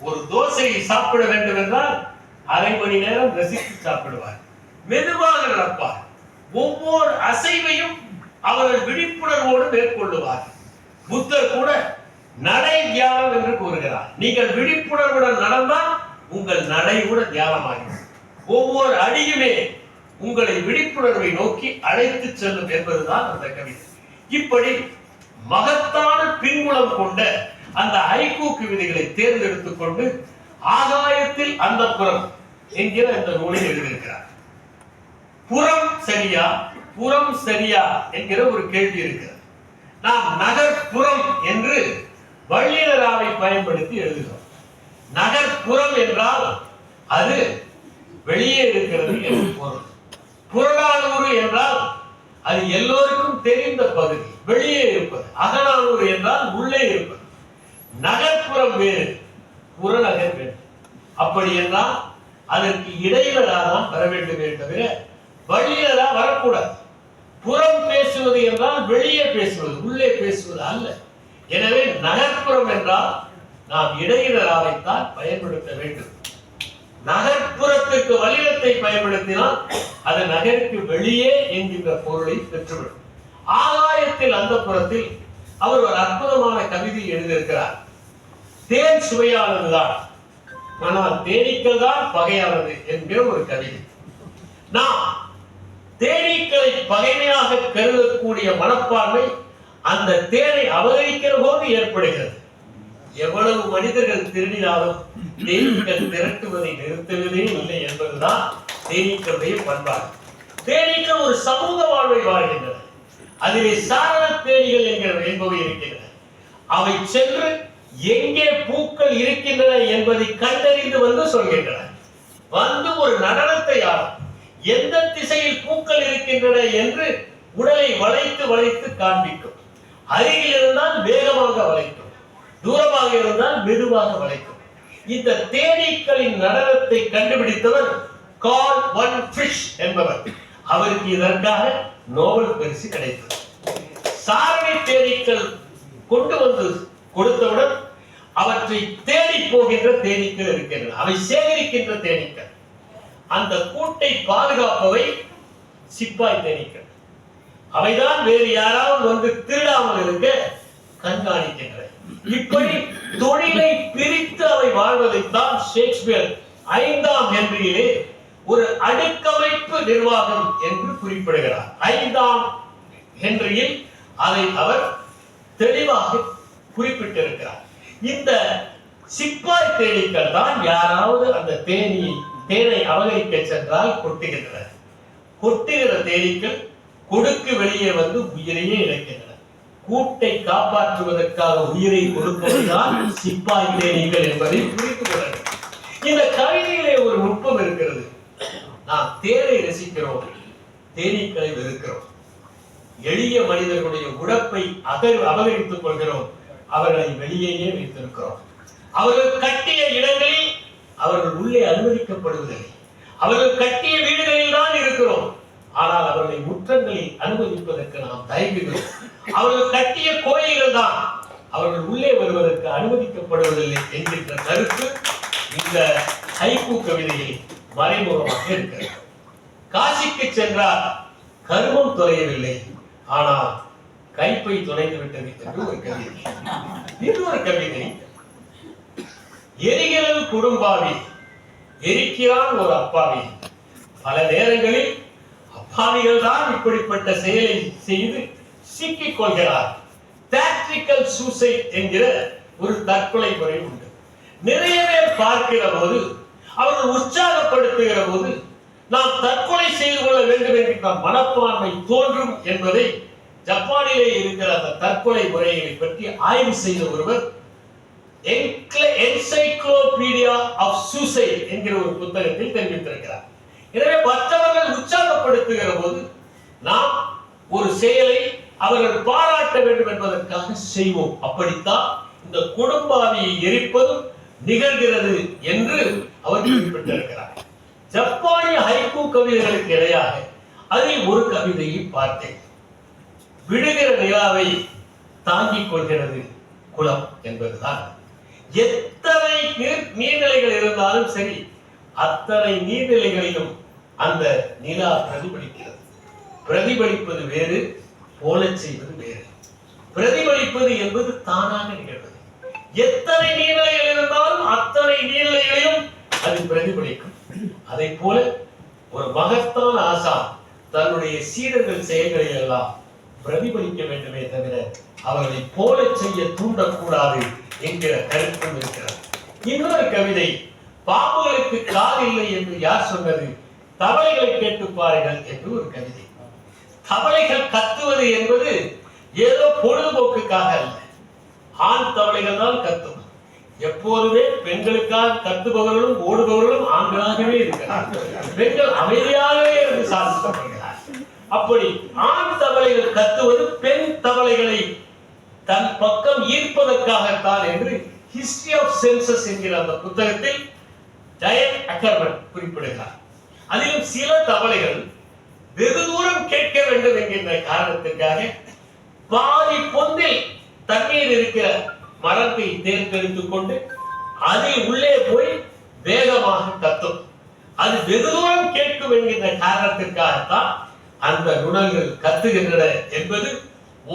ஒரு தோசையை சாப்பிட வேண்டும் என்றால் அரை மணி நேரம் ரசித்து சாப்பிடுவார். மெதுவாக நடப்பார். ஒவ்வொரு அசைவையும் அவர்கள் விழிப்புணர்வோடு மேற்கொள்ளுவார். புத்தர் கூட நடை தியானம் என்று கூறுகிறார். நீங்கள் விழிப்புணர்வுடன் நடந்தால் உங்கள் நடை கூட தியானமாகும். ஒவ்வொரு அடியுமே உங்களை விழிப்புணர்வை நோக்கி அழைத்து செல்லும் என்பதுதான் அந்த கவிதை. இப்படி மகத்தான பின்புலம் கொண்ட அந்த ஹைக்கூ கவிதைகளை தேர்ந்தெடுத்துக் கொண்டு ஆகாயத்தில் அந்த புறம் என்கிற இந்த நூலை எழுதியிருக்கிறார். புறம் சரியா புறம் சரியா என்கிற ஒரு கேள்வி இருக்கிறது. நாம் நகர்ப்புறம் என்று வள்ளியராவை பயன்படுத்தி எழுதுகிறோம். நகர்ப்புறம் என்றால் அது வெளியே இருக்கிறது என்று பொருள். புறநானூறு என்றால் அது எல்லோருக்கும் தெரிந்த பகுதி, வெளியே இருப்பது. அகநானூறு என்றால் உள்ளே இருப்பது. நகர்ப்புறம் வேறு, புறநகர் வேறு. அப்படி என்றால் அதற்கு இடையிலதான் வர வேண்டுமே தவிர வழியிலா வரக்கூடாது. புறம் பேசுவது என்றால் வெளியே பேசுவது, உள்ளே பேசுவது அல்ல. எனவே நகர்ப்புறம் என்றால் நாம் இடையிலராவைத்தான் பயன்படுத்த வேண்டும். நகர்ப்புறத்திற்கு வலியத்தை பயன்படுத்தினால் அது நகருக்கு வெளியே என்கின்ற பொருளை பெற்றுவிடும். ஆகாயத்தில் அந்த புறத்தில் அவர் ஒரு அற்புதமான கவிதை எழுதியிருக்கிறார். தேன் சுவையானதுதான், ஆனால் தேனீக்கள் தான் பகையானது என்கிற ஒரு கவிதை. நாம் தேனீக்களை பகைமையாக கருதக்கூடிய மனப்பான்மை அந்த தேனை அபகரிக்கிற போது ஏற்படுகிறது. எவ்வளவு மனிதர்கள் திருடினாலும் தேனீக்கள் திரட்டுவதை நிறுத்துவதே இல்லை என்பதுதான் தேனீக்களுடைய பண்பாடு. தேனீக்கள் ஒரு சமூக வாழ்வை வாழ்கின்றன. அதிலே சாரண தேனீகள் என்பவை இருக்கின்றன. அவை சென்று எங்கே பூக்கள் இருக்கின்றன என்பதை கண்டறிந்து வந்து சொல்கின்றன. வந்து ஒரு நடனத்தை ஆடும். எந்த திசையில் பூக்கள் இருக்கின்றன என்று உடலை வளைத்து வளைத்து காண்பிக்கும். அருகில் இருந்தால் வேகமாக வளைக்கும், தூரமாக இருந்தால் மெதுவாக வளைக்கும். இந்த தேனீக்களின் நடனத்தை கண்டுபிடித்தவர் கார்ல் வன் ஃபிஷ் என்பவர். அவருக்கு இதற்காக நோபல் பரிசு கிடைத்தது. சாரணை தேனீக்கள் கொண்டு வந்து கொடுத்தவுடன் அவற்றை தேடி போகின்ற தேனீக்கள் இருக்கின்றன. அவை சேகரிக்கின்ற தேனீக்கள். அந்த கூட்டை பாதுகாப்பவை சிப்பாய் தேனீக்கள். அவைதான் வேறு யாராவது வந்து திருடாமல் இருக்க கண்காணிக்கின்றன. இப்படி தொழிலை பிரித்து அவை வாழ்வதைத்தான் ஷேக்ஸ்பியர் 5ஆம் ஹென்ரியிலே ஒரு அடுக்கமைப்பு நிர்வாகம் என்று குறிப்பிடுகிறார். 5ஆம் ஹென்ரியில் அதை அவர் தெளிவாக குறிப்பிட்டிருக்கிறார். இந்த சிப்பாய் தேனீக்கள் தான் யாராவது அந்த தேனை அபகரிக்க சென்றால் கொட்டுகின்றன. கொட்டுகிற தேனீக்கள் கொடுக்கு வெளியே வந்து உயிரையே இழக்கின்றன. கூட்டை காப்பாற்றுவதற்காக உயிரை கொடுப்பதுதான் சிப்பாய் தேனீக்கள் என்பதை புரிந்து கொள்ள வேண்டும். இந்த கவிதையிலே ஒரு நுட்பம் இருக்கிறது. நாம் தேனை ரசிக்கிறோம், தேனீக்களை வெறுக்கிறோம். எளிய மனிதர்களுடைய உடப்பை அபகரித்துக் கொள்கிறோம், அவர்களை வெளியேயே வைத்திருக்கிறோம். அவர்கள் கட்டிய இடங்களில் அவர்கள் உள்ளே அனுமதிக்கப்படுவதில்லை. அவர்கள் கட்டிய வீடுகளில் தான் இருக்கிறோம், ஆனால் அவர்களை முற்றங்களில் அனுமதிப்பதற்கு நாம் தயங்குகிறோம். அவர்கள் கட்டிய கோயில்கள் தான் அவர்கள் உள்ளே வருவதற்கு அனுமதிக்கப்படுவதில்லை என்கின்ற கருத்து இந்த ஹைக்கூ கவிதையில் மறைமுகமாக இருக்கிறது. காசிக்கு சென்றால் கர்மம் தொலையவில்லை, ஆனால் கைப்பை தொலைந்து விட்டது என்று ஒரு கவிதை. இன்னொரு கவிதை, எரிகிறது குடும்பாவி, எரிக்கிறான் ஒரு அப்பாவி. பல நேரங்களில் அப்பாவிகள் தான் இப்படிப்பட்ட செயலை செய்து சிக்கிக் கொள்கிறார். டாக்டிக்கல் சூசைட் என்கிற ஒரு தற்கொலை முறை உண்டு. நிறைய பேர் பார்க்கிற போது, அவர்கள் உற்சாகப்படுத்துகிற போது நாம் தற்கொலை செய்து கொள்ள வேண்டும் என்கிற மனப்பான்மை தோன்றும் என்பதை ஜப்பானிலே இருக்கிற அந்த தற்கொலை முறைகளை பற்றி ஆய்வு செய்த ஒருவர் என்சைக்ளோபீடியா ஆஃப் சூசைட் என்கிற ஒரு புத்தகத்தில் தெரிவித்திருக்கிறார். எனவே மற்றவர்கள் உற்சாகப்படுத்துகிற போது நாம் ஒரு செயலை அவர்கள் பாராட்ட வேண்டும் என்பதற்காக செய்வோம். அப்படித்தான் இந்த குடும்பாவியை எரிப்பதும் நிகழ்கிறது என்று அவர் குறிப்பிட்டிருக்கிறார். ஜப்பானிய ஹைக்கூ கவிதைகளுக்கு இடையாக அதில் ஒரு கவிதையை பார்த்தேன். விடுகிற நிலாவை தாங்கிக் கொள்கிறது குளம் என்பதுதான். எத்தனை நீர்நிலைகள் இருந்தாலும் சரி, அத்தனை நீர்நிலைகளிலும் அந்த நிலா பிரதிபலிக்கிறது. பிரதிபலிப்பது வேறு, போலச் செய்வது வேறு. பிரதிபலிப்பது என்பது தானாக நிகழ்வது. எத்தனை நீர்நிலைகள் இருந்தாலும் அத்தனை நீர்நிலைகளையும் அது பிரதிபலிக்கும். அதை போல ஒரு மகத்தான ஆசான் தன்னுடைய சீடர்கள் செயல்களை எல்லாம் பிரதிபலிக்க வேண்டுமே தவிர அவர்களை போல செய்ய தூண்டக்கூடாது என்கிற கருத்தும் இருக்கிறது. இன்னொரு கவிதை, பாம்புகளுக்கு கால் இல்லை என்று யார் சொன்னது, தவளைகளை கேட்டு பாருங்கள் என்று ஒரு கவிதை. தவளைகள் கத்துவது என்பது ஏதோ பொழுதுபோக்குக்காக அல்ல. ஆண் தவளைகள் தான் கத்தும். எப்போதுமே பெண்களுக்காக கத்துபவர்களும் ஓடுபவர்களும் ஆண்களாகவே இருக்கிறார்கள். பெண்கள் அமைதியாகவே இருந்து சாதிக்கப்படுகிறார். அப்படி ஆண் தவளைகள் கத்துவது பெண் தவளைகளை தன் பக்கம் ஈர்ப்பதற்காகத்தான் என்று ஹிஸ்டரி ஆஃப் சென்சஸ் என்கிற அந்த புத்தகத்தில் டயன் அக்கர்மன் குறிப்பிடுகிறார். அதிலும் சில தவளைகள் வெகு தூரம் கேட்க வேண்டும் என்கின்ற காரணத்திற்காக பாதி பொந்தில் தண்ணீர் இருக்கிற மரத்தை தேர்ந்தெடுத்துக் கொண்டு அதில் உள்ளே போய் வேகமாக கத்தும். அது வெகு தூரம் கேட்கும் என்கின்ற காரணத்திற்காகத்தான் அந்த நுணல்கள் கத்துகின்றன என்பது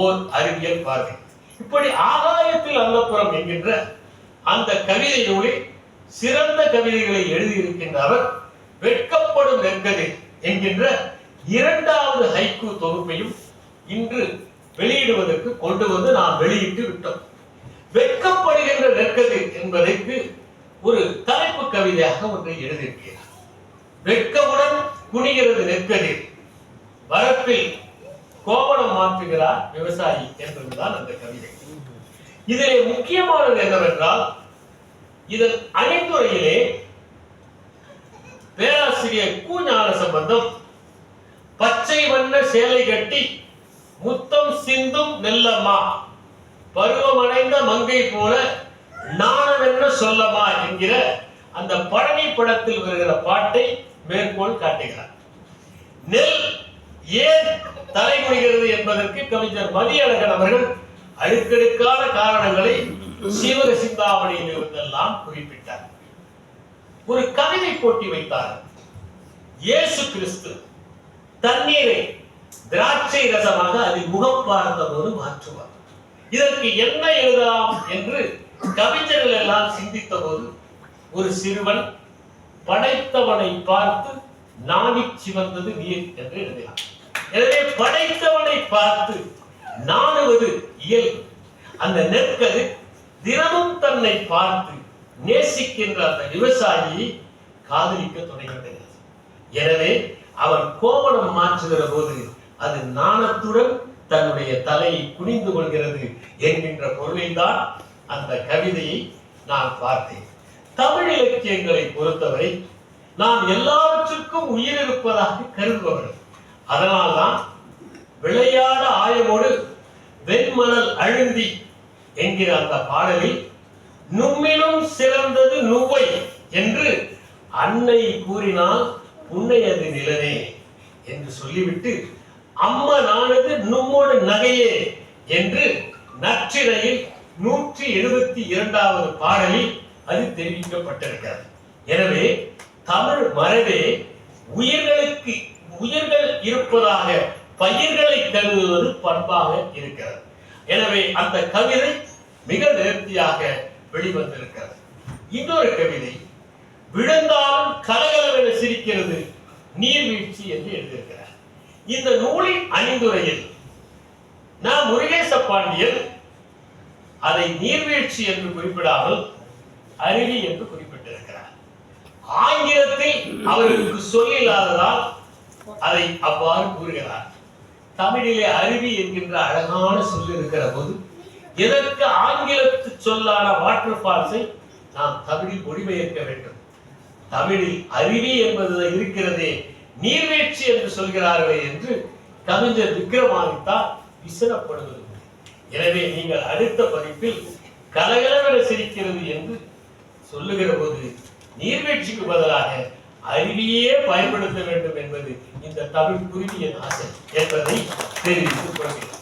ஓர் அறிவியல் பார்வை. இப்படி ஆகாயத்தில் அல்லப்புறம் என்கின்ற அந்த கவிதை நூலில் சிறந்த கவிதைகளை எழுதியிருக்கின்ற அவர் வெட்கப்படும் நெற்கதிர் என்கின்ற இரண்டாவது ஹைக்கூ தொகுப்பையும் இன்று வெளியிடுவதற்கு கொண்டு வந்து நாம் வெளியிட்டு விட்டோம். வெட்கப்படுகின்ற நெற்கதிர் என்பதற்கு ஒரு தலைப்பு கவிதையாக ஒன்றை எழுதியிருக்கிறார். வெட்கமுடன் குனிகிறது நெற்கதிர், வரப்பில் கோவணம் மாற்றுகிறார் விவசாயி என்பதுதான் அந்த கவிதை. இதிலே முக்கியமானது என்னவென்றால், இதன் அணிந்துரையிலே பேராசிரியர் கு. ஞானசம்பந்தம் பச்சை வண்ண சேலை கட்டி முத்தம் சிந்தும் நெல்லம்மா, பருவமடைந்த மங்கை போல நாணவென்ன சொல்லமா என்கிற அந்த பழனி படத்தில் வருகிற பாட்டை மேற்கோள் காட்டுகிறார். நெல் ஏன் தலைமுடிகிறது என்பதற்கு கவிஞர் மதியழகன் அவர்கள் அடுக்கடுக்கான காரணங்களை சீவக சிந்தாமணியில் இருந்தெல்லாம் குறிப்பிட்டார். ஒரு கவிதை போட்டி வைத்தார். இயேசு கிறிஸ்து தண்ணீரை திராட்சை ரசமாக அதில் முகம் பார்த்த போது மாற்றுவார். இதற்கு என்ன எழுதலாம் என்று கவிஞர்கள் எல்லாம் சிந்தித்த போது ஒரு சிறுவன் படைத்தவனை பார்த்து நாடி சிவந்தது நீர் என்று எழுதினார். எனவே படைத்தவனை பார்த்து நாணுவது இயல்பு. அந்த நெற்கது தினமும் தன்னை பார்த்து நேசிக்கின்ற அந்த விவசாயியை காதலிக்க தொடங்குகிறது. எனவே அவன் கோவணம் மாற்றுகிற போது அது நாணத்துடன் தன்னுடைய தலையை குனிந்து கொள்கிறது என்கின்ற பொருளில் தான் அந்த கவிதையை நான் பார்த்தேன். தமிழ் இலக்கியங்களை பொறுத்தவரை நாம் எல்லாவற்றுக்கும் உயிர் இருப்பதாக கருதுபவர்கள். அதனால்தான் விளையாட ஆயமோடு வெண்மணல் அழுந்தி என்கிற அந்த பாடலில் நும்மிலும் சிறந்தது நுவ்வை என்று அன்னை கூறினால் உன்னையது நிலனே என்று சொல்லிவிட்டு அம்மனானது நும்மோடு நகையே என்று நற்றிணையில் 172வது பாடலில் அது தெரிவிக்கப்பட்டிருக்கிறது. எனவே தமிழ் மரபே உயிர்கள் இருப்பதாக பயிர்களை கருதுவது பண்பாக இருக்கிறது. எனவே அந்த கவிதை மிக நேர்த்தியாக வெளிவந்திருக்கிறது. இன்னொரு கவிதை, விழுந்தாலும் கலகலவென சிரிக்கிறது நீர்வீழ்ச்சி என்று எழுதியிருக்கிறார். இந்த நூலின் அணிந்துரையில் நான் முருகேச பாண்டியன் அதை நீர்வீழ்ச்சி என்று குறிப்பிடாமல் அருவி என்று குறிப்பிட்டிருக்கிறார். ஆங்கிலத்தில் அவர்களுக்கு சொல்லில்லாததால் அதை அவ்வாறு கூறுகிறார். தமிழிலே அருவி என்கின்ற அழகான சொல் இருக்கிற போது எதற்கு ஆங்கிலத்து சொல்லான வாட்டர் ஃபால்ஸை நாம் தமிழில் மொழிபெயர்க்க வேண்டும்? தமிழில் அருவி என்பது இருக்கிறதே, நீர்வீழ்ச்சி என்று சொல்கிறார்களே என்று கவிஞர் விக்ரமாதித்தான் விசனப்படுவது. எனவே நீங்கள் அடுத்த பதிப்பில் கலகலவென சிரிக்கிறது என்று சொல்லுகிற போது நீர்வீழ்ச்சிக்கு பதிலாக அருவியே பயன்படுத்த வேண்டும் என்பது இந்த தமிழ் குருவியின் ஆசை என்பதை தெரிவித்துக் கொள்கிறேன்.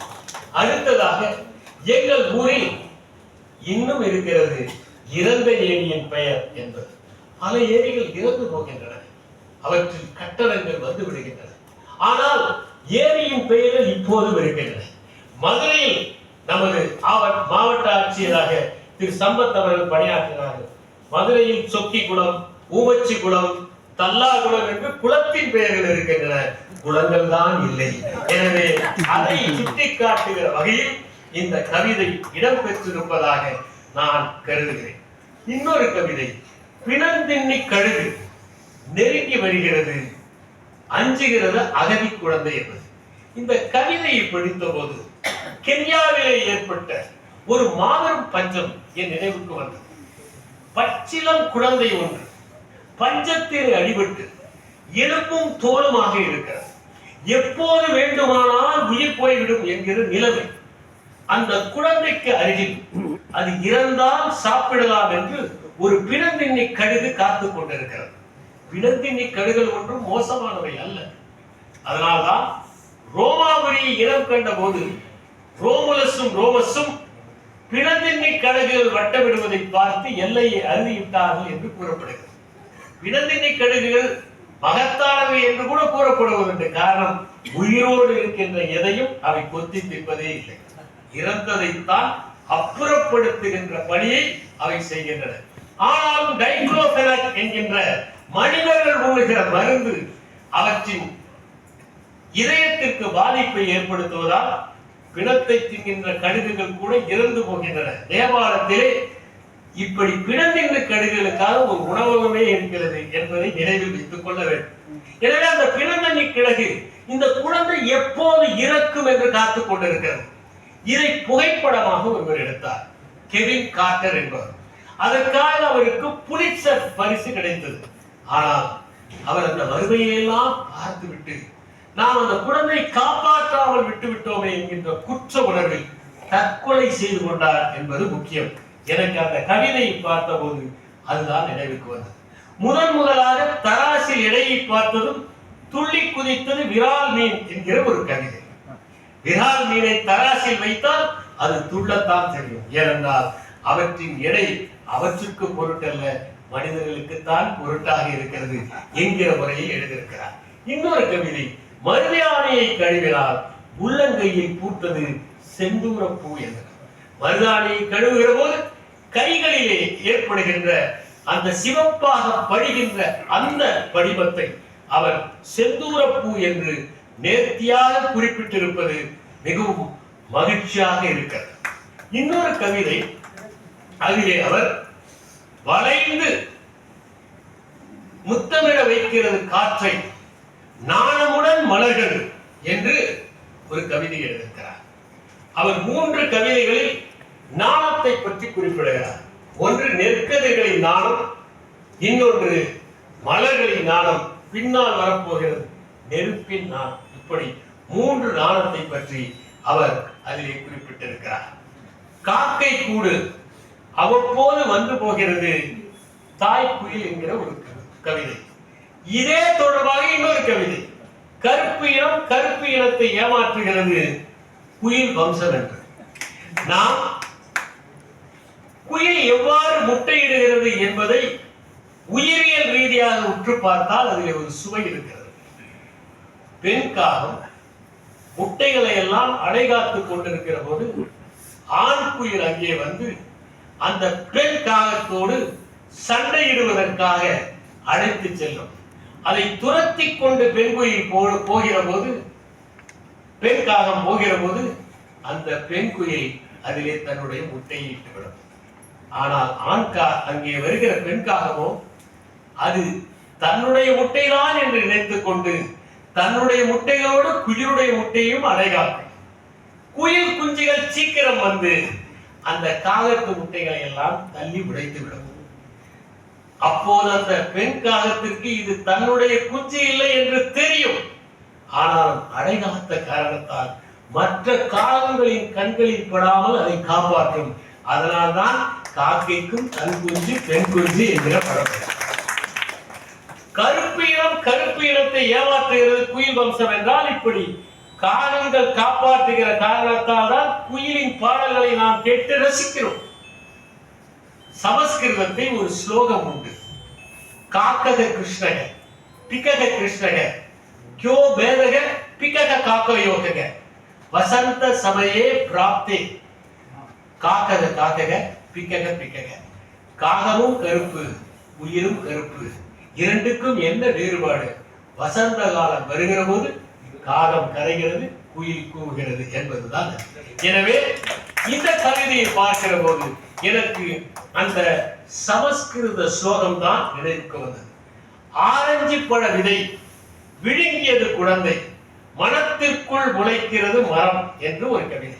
அடுத்ததாக எங்கள் ஊரில் இன்னும் இருக்கிறது இறந்த ஏரியின் பெயர் என்பது. பல ஏரிகள் இறந்து போகின்றன, அவற்றில் கட்டடங்கள் வந்து விடுகின்றன. ஆனால் ஏரியின் பெயர்கள் இப்போதும் இருக்கின்றன. மதுரையில் நமது மாவட்ட ஆட்சியராக திரு சம்பத் அவர்கள் பணியாற்றினார்கள். மதுரையில் சொக்கி குளம், ஊமச்சி குளம், தல்லா குளம் என்று குளத்தின் பெயர்கள் இருக்கின்றன, குளங்கள் தான் இல்லை. எனவே அதை சுட்டி காட்டுகிற வகையில் இந்த கவிதை இடம்பெற்றிருப்பதாக நான் கருதுகிறேன். இன்னொரு கவிதை, பிணந்தின்னி கழுகு நெருங்கி வருகிறது, அஞ்சுகிறது அகதி குழந்தை என்பது. இந்த கவிதையை படித்த போது கென்யாவிலே ஏற்பட்ட ஒரு மாபெரும் பஞ்சம் என் நினைவுக்கு வந்தது. பச்சிலம் குழந்தை ஒன்று பஞ்சத்தில் அடிபட்டு எலும்பும் தோலுமாக இருக்கிறது. எப்போது வேண்டுமானால் உயிர் போய்விடும் என்கிற நிலைமை. அந்த குழந்தைக்கு அருகில் அது இறந்தால் சாப்பிடலாம் என்று ஒரு பிணந்தின்னி கழுகு காத்துக் கொண்டிருக்கிறது. பிணந்தின்னி கழுகுகள் ஒன்றும் மோசமானவை அல்ல. அதனால்தான் ரோமாபுரியை இனம் கண்ட போது ரோமுலஸும் ரோமஸும் பிணந்தின்னி கழுகுகள் வட்டமிடுவதை பார்த்து எல்லையை அறுதிவிட்டார்கள் என்று கூறப்படுகிறது. பிணந்தின்னி கழுகுகள் மகத்தானவை என்று கூட கூறப்படுவதற்கு காரணம், உயிரோடு இருக்கின்ற எதையும் அவை கொத்தி தின்பதே இல்லை. இறந்ததைத்தான் அப்புறப்படுத்துகின்ற பணியை அவை செய்கின்றன. ஆனாலும் டைக்ளோபெனக் என்கின்ற மனிதர்கள் உண்ணுகிற மருந்து அவற்றின் இதயத்திற்கு பாதிப்பை ஏற்படுத்துவதால் பிணத்தை தின்கின்ற கழுகுகள் கூட இறந்து போகின்றன. நேபாளத்திலே இப்படி பிணந்தின்ற கழுகுகளுக்காக ஒரு உணவகமே இருக்கிறது என்பதை நினைவில் வைத்துக் கொள்ள வேண்டும். எனவே அந்த பிணந்தண்ணி கிழகு இந்த குழந்தை எப்போது இறக்கும் என்று காத்துக் கொண்டிருக்கிறது. இதை புகைப்படமாக ஒருவர் எடுத்தார், கெவின் கார்ட்டர் என்பவர். அதற்காக அவருக்கு புலிட்சர் பரிசு கிடைத்தது. ஆனால் அவர் அந்த வறுமையெல்லாம் பார்த்துவிட்டு நாம் அந்த குழந்தை காப்பாற்றாமல் விட்டுவிட்டோமே என்கின்ற குற்ற உணர்வில் தற்கொலை செய்து கொண்டார் என்பது முக்கியம். எனக்கு அந்த கவிதையை பார்த்த போது அதுதான் நினைவுக்கு வந்தது. முதலாக தராசில் எடையை பார்த்ததும் துள்ளி குதித்தது விரால் மீன் என்கிற ஒரு கவிதை. விரால் மீனை தராசில் வைத்தால் அது துள்ளத்தான் தெரியும். ஏனென்றால் அவற்றின் எடை அவற்றுக்கு பொருட்டல்ல, மனிதர்களுக்குத்தான் பொருட்டாக இருக்கிறது என்கிற முறையை எழுதியிருக்கிறார். இன்னொரு கவிதை, மருதாணியை கழுவினால் உள்ளங்கையில் பூத்தது செந்தூர பூ என்கிறார். மருதாணியை கழுவுகிற போது கைகளிலே ஏற்படுகின்ற அந்த சிவப்பாக படிகின்ற அந்த படிமத்தை அவர் செந்தூர பூ என்று நேர்த்தியாக குறிப்பிட்டிருப்பது மிகவும் மகிழ்ச்சியாக இருக்கிறது. இன்னொரு கவிதை, அதிலே அவர் வளைந்து முத்தமிட வைக்கிறது காற்றை நாணமுடன் மலர்கள் என்று ஒரு கவிதை எழுதியிருக்கிறார். அவர் 3 கவிதைகளில் நாணத்தை பற்றி குறிப்பிடுகிறார். ஒன்று நெற்கதிர்களின் நாணம், இன்னொன்று மலர்களின் நாணம், பின்னால் வரப்போகிறது நெருப்பின் நாணம். இப்படி 3 நாணத்தை பற்றி அவர் அதிலே குறிப்பிட்டிருக்கிறார். காக்கை கூடு அவ்வப்போது வந்து போகிறது தாய்க்குயில் என்கிற ஒரு கவிதை. இதே தொடர்பாக இன்னொரு கவிதை, கருப்பு இனம் கருப்பு இனத்தை ஏமாற்றுகிறது குயில் வம்சம் என்று. நாம் குயில் எவ்வாறு முட்டையிடுகிறது என்பதை உயிரியல் ரீதியாக உற்று பார்த்தால் அதில் ஒரு சுவை இருக்கிறது. பெண் காகம் முட்டைகளை எல்லாம் அடைகாத்துக் கொண்டிருக்கிற போது ஆண் குயில் அங்கே வந்து அந்த பெண் காகத்தோடு சண்டையிடுவதற்காக அழைத்து செல்லும். அதை துரத்தி கொண்டு பெண் குயில் போகிற போது, பெண் காகம் போகிற போது அந்த பெண் குயில் அதிலே தன்னுடைய முட்டையை இட்டுவிடும். ஆனால் அங்கே வருகிற பெண் காகமோ அது தன்னுடைய முட்டைதான் என்று நினைத்துக் கொண்டு தன்னுடைய முட்டைகளோடு குயிலுடைய முட்டையும் அடைகாக்கும். குயில் குஞ்சுகள் சீக்கிரம் வந்து அந்த காகத்து முட்டைகளை எல்லாம் தள்ளி உடைத்து விடும். அப்போது அந்த பெண் காகத்திற்கு இது தன்னுடைய குஞ்சு இல்லை என்று தெரியும். ஆனால் அடைகாத்த காரணத்தால் மற்ற காகங்களின் கண்களில் படாமல் அதை காப்பாற்றும். அதனால்தான் காக்கைக்கும் கண் குஞ்சு பெண் குஞ்சு என்கிற பழக்கம். கருப்பு இனத்தை ஏமாற்றுகிறது குயில் வம்சம் என்றால் இப்படி காகங்கள் காப்பாற்றுகிற காரணத்தால் தான் குயிலின் பாடல்களை நாம் கேட்டு ரசிக்கிறோம். சமஸ்கிருதத்தில் ஒரு ஸ்லோகம் உண்டு. காக்கக கிருஷ்ணக பிக்கக கிருஷ்ணக கியோ பேதக பிக்கக காக்கயோகக வசந்த சமயே பிராப்தே. காக்கக காக்கக பிக்கக பிக்கக. காகமும் கருப்பு, உயிரும் கருப்பு. இரண்டுக்கும் என்ன வேறுபாடு? வசந்த காலம் வருகிற போது காகம் கரைகிறது, குயில் கூவுகிறது என்பதுதான். எனவே இந்த கவிதையை பார்க்கிற போது எனக்கு அந்த சமஸ்கிருத ஸ்லோகம் தான் நினைவுக்கு வந்தது. ஆரஞ்சு பழ விதை விழுங்கியது குழந்தை, மனத்திற்குள் முளைக்கிறது மரம் என்று ஒரு கவிதை.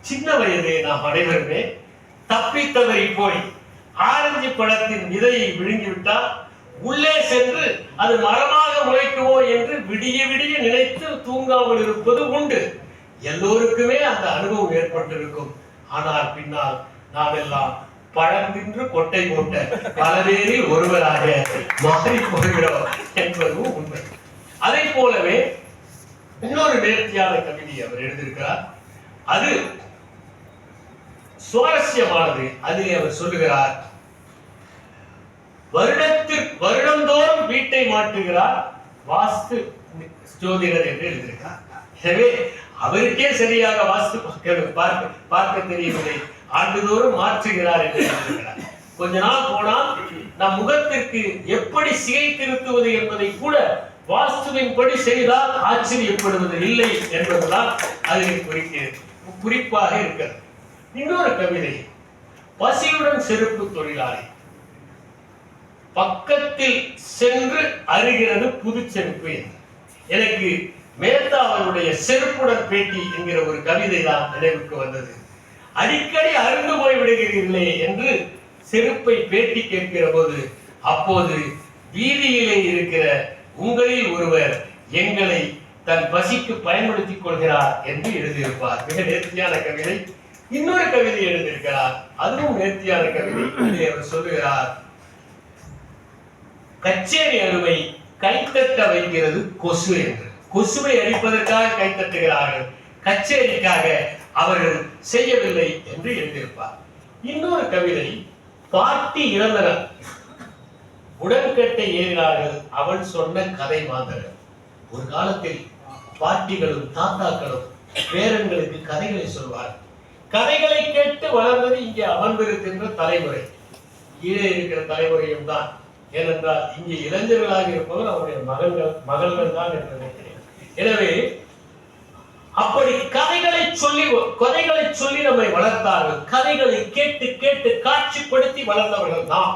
சின்ன வயதே நாம் அனைவருமே தப்பித்தவரை போய் ஆரஞ்சு பழத்தின் விதையை விழுங்கிவிட்டால் உள்ளே சென்று அது மரமாக முளைக்குமோ என்று விடிய விடிய நினைத்து தூங்காமல் இருப்பது உண்டு. எல்லோருக்குமே அந்த அனுபவம் ஏற்பட்டிருக்கும். ஆனால் பின்னால் நாம் எல்லாம் பழம் தின்று கொட்டை போட்ட பலவேரில் ஒருவராக மாறி போகிறோம் என்பதும் உண்மை. அதை போலவே இன்னொரு நேர்த்தியான கவிதை அவர் எழுதியிருக்கிறார். அது சுவாரஸ்யமானது. அதிலே அவர் சொல்லுகிறார், வருடந்தோறும் வீட்டை மாற்றுகிறார் வாஸ்து ஜோதிடர் என்று எழுதியிருக்கார். எனவே அவருக்கே சரியாக வாஸ்து பார்க்க தெரியவில்லை, ஆண்டுதோறும் மாற்றுகிறார் என்று எழுதியிருக்கிறார். கொஞ்ச நாள் போனால் நம் முகத்திற்கு எப்படி சிகை திருத்துவது என்பதை கூட வாஸ்துவின்படி செய்தால் ஆச்சரியப்படுவது இல்லை என்பதுதான் அதில் குறிப்பாக இருக்கிறது. இன்னொரு கவிதை, பசியுடன் செருப்பு தொழிலாளி. பக்கத்தில் சென்று அருகிறது புது செருப்பு. எனக்கு மேத்தா அவருடைய செருப்புடன் பேட்டி என்கிற ஒரு கவிதை தான் நினைவுக்கு வந்தது. அடிக்கடி அருந்து போய் விடுகிறீர்களே என்று செருப்பை பேட்டி கேட்கிற போது, அப்போது வீதியிலே இருக்கிற உங்களில் ஒருவர் எங்களை தன் பசிக்கு பயன்படுத்திக் கொள்கிறார் என்று எழுதியிருப்பார். மிக நேர்த்தியான கவிதை. இன்னொரு கவிதை எழுதியிருக்கிறார், அதுவும் நேர்த்தியான கவிதை. அதில் அவர் சொல்லுகிறார், கச்சேரி அருமை கைத்தட்ட வைக்கிறது கொசு என்று. கொசுவை அடிப்பதற்காக கைத்தட்டுகிறார்கள், கச்சேரிக்காக அவர்கள் செய்யவில்லை என்று எழுதியிருப்பார். இன்னொரு கவிதை, பாட்டி இறந்தனர் உடன்கட்டை ஏறினார்கள் அவன் சொன்ன கதை மாந்தர்கள். ஒரு காலத்தில் பாட்டிகளும் தாத்தாக்களும் பேரன்களுக்கு கதைகளை சொல்வார்கள். கதைகளை கேட்டு வளர்ந்தது இங்கே அமர்ந்திருக்கின்ற தலைமுறை, கீழே இருக்கிற தலைமுறையும் தான். ஏனென்றால் இங்கே இளைஞர்களாக இருப்பவர் அவருடைய மகள்கள் தான் என்று நினைக்கிறேன். எனவே அப்படி கதைகளை சொல்லி நம்மை வளர்த்தார்கள். கதைகளை கேட்டு கேட்டு காட்சிப்படுத்தி வளர்ந்தவர்கள் தான்.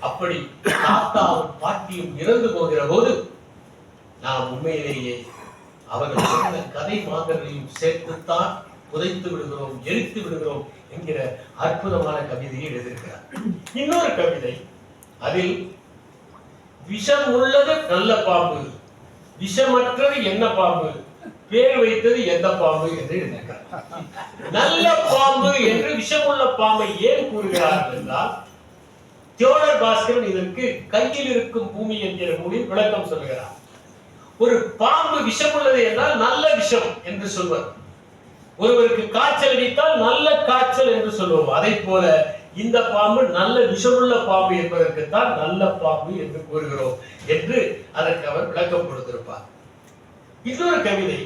அப்படி தாத்தாவும் பாட்டியும் இறந்து போகிற போது நாம் உண்மையிலேயே அவர்கள் சொன்ன கதை மாந்தர்களையும் சேர்த்துத்தான் புதைத்து விடுகிறோம், எரித்து விடுகிறோம் என்கிற அற்புதமான கவிதையை எழுதியிருக்கிறார். இன்னொரு கவிதை, அதில் விஷம் உள்ளது நல்ல பாம்பு, விஷமற்றது என்ன பாம்பு, பேர் வைத்தது எந்த பாம்பு என்று எழுதியிருக்கிறார். நல்ல பாம்பு என்று விஷமுள்ள பாம்பை ஏன் கூறுகிறார்கள் என்றால், தியோடர் பாஸ்கரன் இதற்கு கையில் இருக்கும் பூமி என்கிற நூலில் விளக்கம் சொல்கிறார். ஒரு பாம்பு விஷம் உள்ளது என்றால் நல்ல விஷம் என்று சொல்வர். ஒருவருக்கு காய்ச்சல் அடித்தால் நல்ல காய்ச்சல் என்று சொல்லுவோம். அதை போல இந்த பாம்பு நல்ல விஷமுள்ள பாம்பு என்பதற்குத்தான் நல்ல பாம்பு என்று கூறுகிறோம் என்று அதற்கு அவர் விளக்கம் கொடுத்திருப்பார். இன்னொரு கவிதை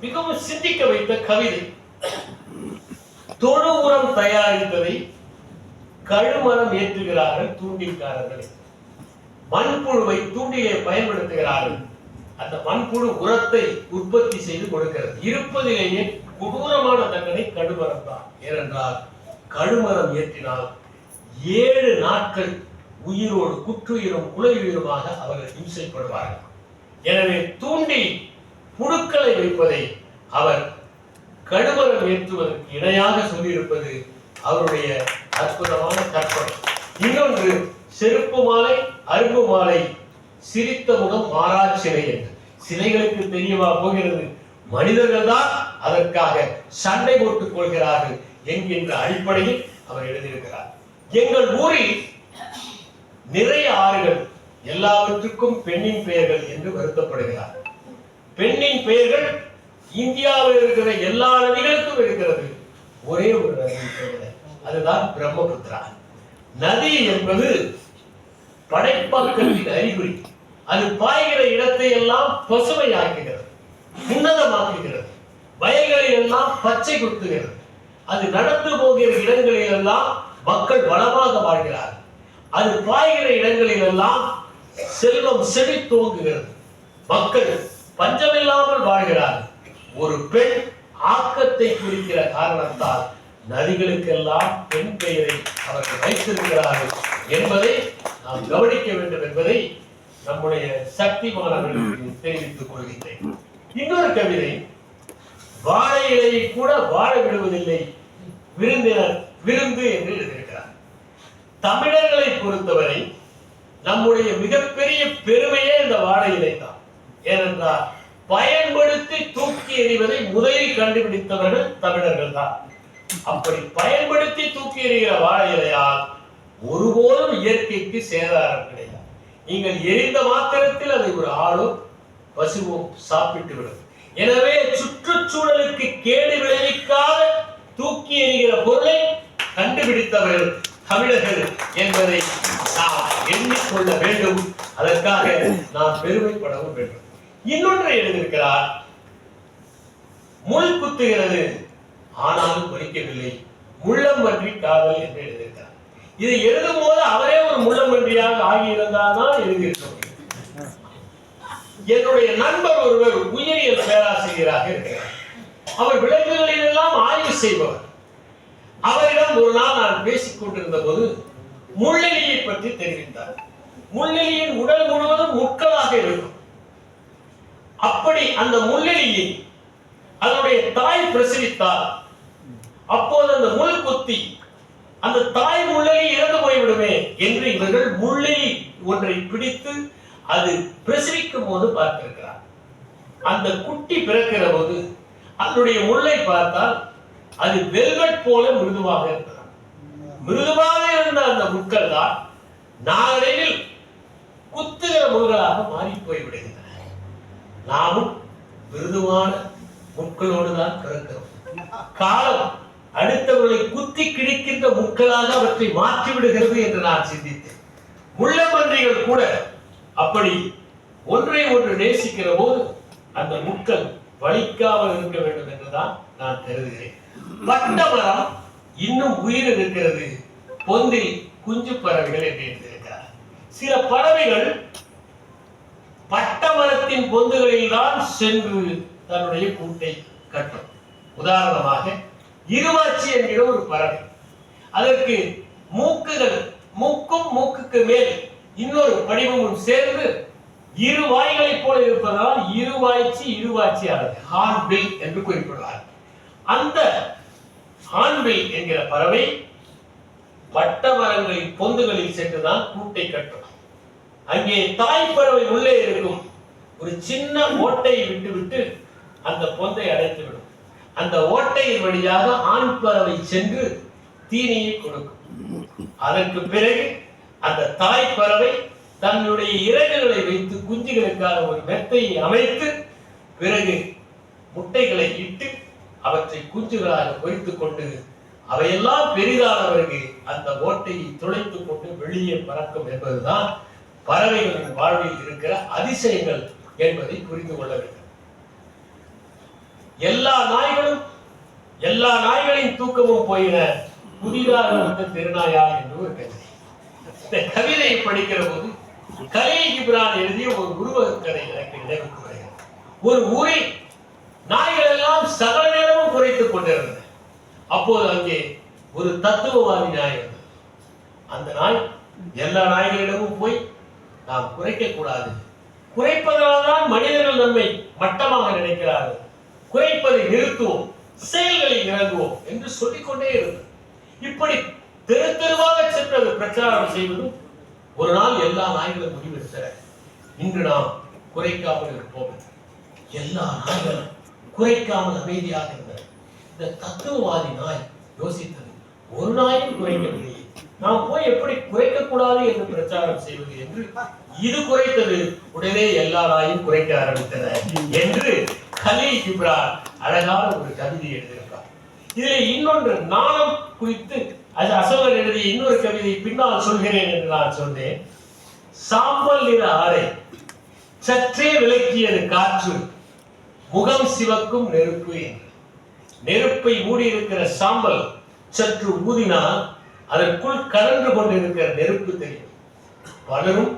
மிகவும் சிந்திக்க வைத்த கவிதை, தொழு உரம் தயாரித்ததை கழுமரம் ஏற்றுகிறார்கள் தூண்டில்காரர்கள். மண்புழுவை தூண்டிலே பயன்படுத்துகிறார்கள். அந்த மண்புழு உரத்தை உற்பத்தி செய்து கொடுக்கிறது. இருப்பதிலேயே கொடூரமான தண்டனை கழுமரம் தான். ஏனென்றால் கழுமரம் ஏற்றினால் 7 நாட்கள் உயிரோடு குற்றுயிரும் குலையுயிருமாக அவர்கள் இம்சைப்படுவார்கள். எனவே தூண்டி புழுக்களை வைப்பதை அவர் கழுமரம் ஏற்றுவதற்கு இணையாக சொல்லியிருப்பது அவருடைய அற்புதமான கற்பனை. இன்னொன்று, செருப்பு மாலை அரும்பு மாலை சிரித்த முகம் மாறா சிலை என்று. சிலைகளுக்கு தெரியவா போகிறது? மனிதர்கள் தான் அதற்காக சண்டை போட்டுக் கொள்கிறார்கள் என்கின்ற அடிப்படையில் அவர் எழுதியிருக்கிறார். எங்கள் ஊரில் நிறைய ஆறுகள், எல்லாவற்றுக்கும் பெண்ணின் பெயர்கள் என்று வருத்தப்படுகிறார். பெண்ணின் பெயர்கள் இந்தியாவில் இருக்கிற எல்லா நதிகளுக்கும் இருக்கிறது, ஒரே ஒரு நதி தவிர, அதுதான் பிரம்மபுத்திரா. நதி என்பது படைப்பாக்கத்தின் அறிகுறி. அது பாய்கிற இடத்தை எல்லாம் பசுமையாக்குகிறது, உன்னதமாக்குகிறது, வயல்களில் எல்லாம் பச்சை குத்துகிறது. அது நடந்து போகிற இடங்களில் எல்லாம் மக்கள் வளமாக வாழ்கிறார். அது பாய்கிற இடங்களில் எல்லாம் செல்வம் செழித்தோங்குகிறது, மக்கள் பஞ்சமில்லாமல் வாழ்கிறார். ஒரு பெண் ஆக்கத்தை குறிக்கிற காரணத்தால் நதிகளுக்கெல்லாம் பெண் பெயரை அவர்கள் வைத்திருக்கிறார்கள் என்பதை நாம் கவனிக்க வேண்டும் என்பதை நம்முடைய சக்தி மாணவர்களுக்கு தெரிவித்துக் கொள்கின்றேன். இன்னொரு கவிதை, வாழை இலையை கூட வாழ விடுவதில்லை விருந்தினர் விருந்து என்று எழுதியிருக்கிறார். தமிழர்களை பொறுத்தவரை நம்முடைய மிகப்பெரிய பெருமையே இந்த வாழை இலை தான். ஏனென்றால் பயன்படுத்தி தூக்கி எறிவதை முதலில் கண்டுபிடித்தவர்கள் தமிழர்கள் தான். அப்படி பயன்படுத்தி தூக்கி எறிகிற வாழை இலையால் ஒருபோதும் இயற்கைக்கு சேதாரம் கிடையாது. நீங்கள் எரிந்த மாத்திரத்தில் அதை ஒரு ஆளும் பசுவும் சாப்பிட்டு விடும். எனவே சுற்றுச்சூழலுக்கு கேடு விளைவிக்காத தூக்கி எறிகிற பொருளை கண்டுபிடித்தவர்கள் தமிழர்கள் என்பதை நாம் எண்ணிக்கொள்ள வேண்டும். அதற்காக நாம் பெருமைப்படவும் வேண்டும். இன்னொன்றை எழுதியிருக்கிறார், முள் குத்துகிறது ஆனாலும் பறிக்கவில்லை, முள்ளம்பன்றி காதல் என்று எழுதியிருக்கிறார். இதை எழுதும் போது அவரே ஒரு முள்ளம்பன்றியாக ஆகியிருந்தால் தான் எழுதியிருக்க முடியும். என்னுடைய நண்பர் ஒருவர் உயிரியல் பேராசிரியராக இருக்கிறார். அவர் விலங்குகளில் எல்லாம் ஆய்வு செய்பவர். அவரிடம் ஒரு நாள் நான் பேசிக் கொண்டிருந்த போது முள்ளெலியை பற்றி தெரிவித்தார். முள்ளெலியின் உடல் முழுவதும் முட்களாக இருக்கும். அப்படி அந்த முள்ளெலியை அதனுடைய தாய் பிரசவித்தால் அப்போது அந்த முள் குத்தி அந்த தாய் முள்ளெலி இறந்து போய்விடுமே என்று இவர்கள் முள்ளெலி ஒன்றை பிடித்து அது பிரசவிக்கும் போது பார்த்திருக்கிறார். அந்த குட்டி பிறக்கிற போது அதனுடைய முள்ளை பார்த்தால் அது வெல்வெட் போல மிருதுவாக இருக்கிறார். மிருதுவாக இருந்த அந்த முட்கள் தான் நாளடைவில் குத்துகிற முள்களாக மாறி போய்விடுகின்றன. நாமும் மிருதுவான முட்களோடு தான் பிறக்கிறோம். காலம் அடுத்தவர்களை குத்தி கிழிக்கின்ற முட்களாக அவற்றை மாற்றி விடுகிறது என்று நான் சிந்தித்தேன். முள்ளம்பன்றிகள் கூட அப்படி ஒன்றை ஒன்று நேசிக்கிற போது அந்த முட்கள் வலிக்காமல் இருக்க வேண்டும் என்றுதான் நான் கருதுகிறேன். பட்டமரம் இன்னும் உயிர் இருக்கிறது, பொந்தில் குஞ்சு பறவைகள் என்று எழுதியிருக்கிறார். சில பறவைகள் பட்டமரத்தின் பொந்துகளில் தான் சென்று தன்னுடைய கூட்டை கட்டும். உதாரணமாக இருவாச்சி என்கிற ஒரு பறவை, அதற்கு மூக்குகள், மூக்கும் மூக்குக்கு மேல் இன்னொரு படிவமும் சேர்ந்து இரு வாய்களைப் போல இருப்பதால் இருவாய்ச்சி இருவாச்சியானது ஹார்ன்பில் என்று குறிப்பிடுவார். அந்த ஹார்ன்பில் என்கிற பறவை பட்டமரங்களின் பொந்துகளில் சென்றுதான் கூட்டை கட்டும். அங்கே தாய் பறவை உள்ளே இருக்கும் ஒரு சின்ன ஓட்டையை விட்டுவிட்டு அந்த பொந்தை அடைத்துவிடும். அந்த ஓட்டையின் வழியாக ஆண் பறவை சென்று தீனியை கொடுக்கும். அதற்கு பிறகு அந்த தாய் பறவை தன்னுடைய இறகுகளை வைத்து குஞ்சுகளுக்கான ஒரு மெத்தையை அமைத்து பிறகு முட்டைகளை இட்டு அவற்றை குஞ்சுகளாக பொறித்துக் கொண்டு அவையெல்லாம் பெரிதான பிறகு அந்த ஓட்டையை துளைத்துக் கொண்டு வெளியே பறக்கும் என்பதுதான் பறவைகளின் வாழ்வில் இருக்கிற அதிசயங்கள் என்பதை புரிந்து கொள்ள வேண்டும். எல்லா நாய்களின் தூக்கமும் போயின, புதிதாக வந்த திருநாயா என்று ஒரு கவிதை. இந்த கவிதையை படிக்கிற போது கலீல் கிப்ரான் எழுதிய ஒரு உருவக கதை எனக்கு நினைவுக்கு வருகிறது. ஒரு ஊரில் நாய்கள் எல்லாம் சகல நேரமும் குறைத்துக் கொண்டிருந்தன. அப்போது அங்கே ஒரு தத்துவவாதி நாய் இருந்தது. அந்த நாய் எல்லா நாய்களிடமும் போய் நாம் குறைக்க கூடாது, குறைப்பதனால்தான் மனிதர்கள் நம்மை மட்டமாக நினைக்கிறார்கள், குறைப்பதை நிறுத்துவோம், செயல்களில் இறங்குவோம் என்று சொல்லிக்கொண்டே இருந்தது. இப்படி தெரு தெருவாக சென்று பிரச்சாரம் செய்வதும் ஒரு நாள் எல்லா நாய்களும் முடிவெடுத்தன, இன்று நாம் குறைக்காமல் இருப்போம். எல்லா நாய்களும் குறைக்காமல் அமைதியாக இருந்தன. இந்த தத்துவவாதி நாய் யோசித்தது, ஒரு நாயும் குறைக்கவில்லை. நாம் போய் எப்படி குறைக்க கூடாது என்று பிரச்சாரம் செய்வது என்று இது குறைத்தது, உடனே எல்லா நாயும் குறைக்க ஆரம்பித்தன என்று கலீல் கிப்ரான் அழகான ஒரு கவிதை எழுதியிருக்கார். இதில் இன்னொன்று நாணம் குறித்து அசோகர் எழுதிய இன்னொரு கவிதை பின்னால் சொல்கிறேன் என்று நான் சொன்னேன். சாம்பல் நிற ஆடை சற்றே விளக்கியது காற்று, முகம் சிவக்கும் நெருப்பு என்று. நெருப்பை மூடியிருக்கிற சாம்பல் சற்று ஊதினால் அதற்குள் கலந்து கொண்டிருக்கிற நெருப்பு தெரியும். பலரும்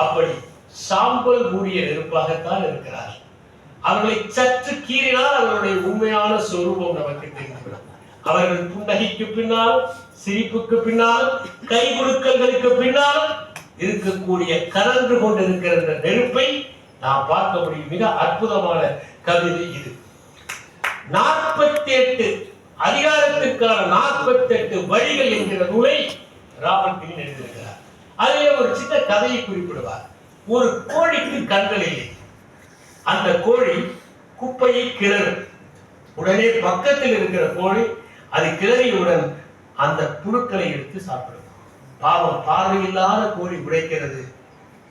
அப்படி சாம்பல் மூடிய நெருப்பாகத்தான் இருக்கிறார். அவர்களை சற்று கீறினால் அவர்களுடைய உண்மையான சொரூபம் நமக்கு தெரிந்துவிடும். அவர்கள் புன்னகைக்கு பின்னால், சிரிப்புக்கு பின்னால், கை குலுக்கல்களுக்கு பின்னால் இருக்கக்கூடிய கலந்து கொண்டிருக்கிற நெருப்பை நாம் பார்க்க முடியும். மிக அற்புதமான கவிதை இது. 48 அதிகாரத்திற்கான 48 வழிகள் என்கிற நூலை ராபர்ட் கிரீன் எழுதியிருக்கிறார். அதிலே ஒரு சின்ன கதையை குறிப்பிடுவார். ஒரு கோழிக்கு கண்கள் இல்லை. அந்த கோழி குப்பையை கிளறும். உடனே பக்கத்தில் இருக்கிற கோழி அது கிளறியவுடன் அந்த புழுக்களை எடுத்து சாப்பிடும். பாவம், பார்வையில்லாத கோழி உடைக்கிறது,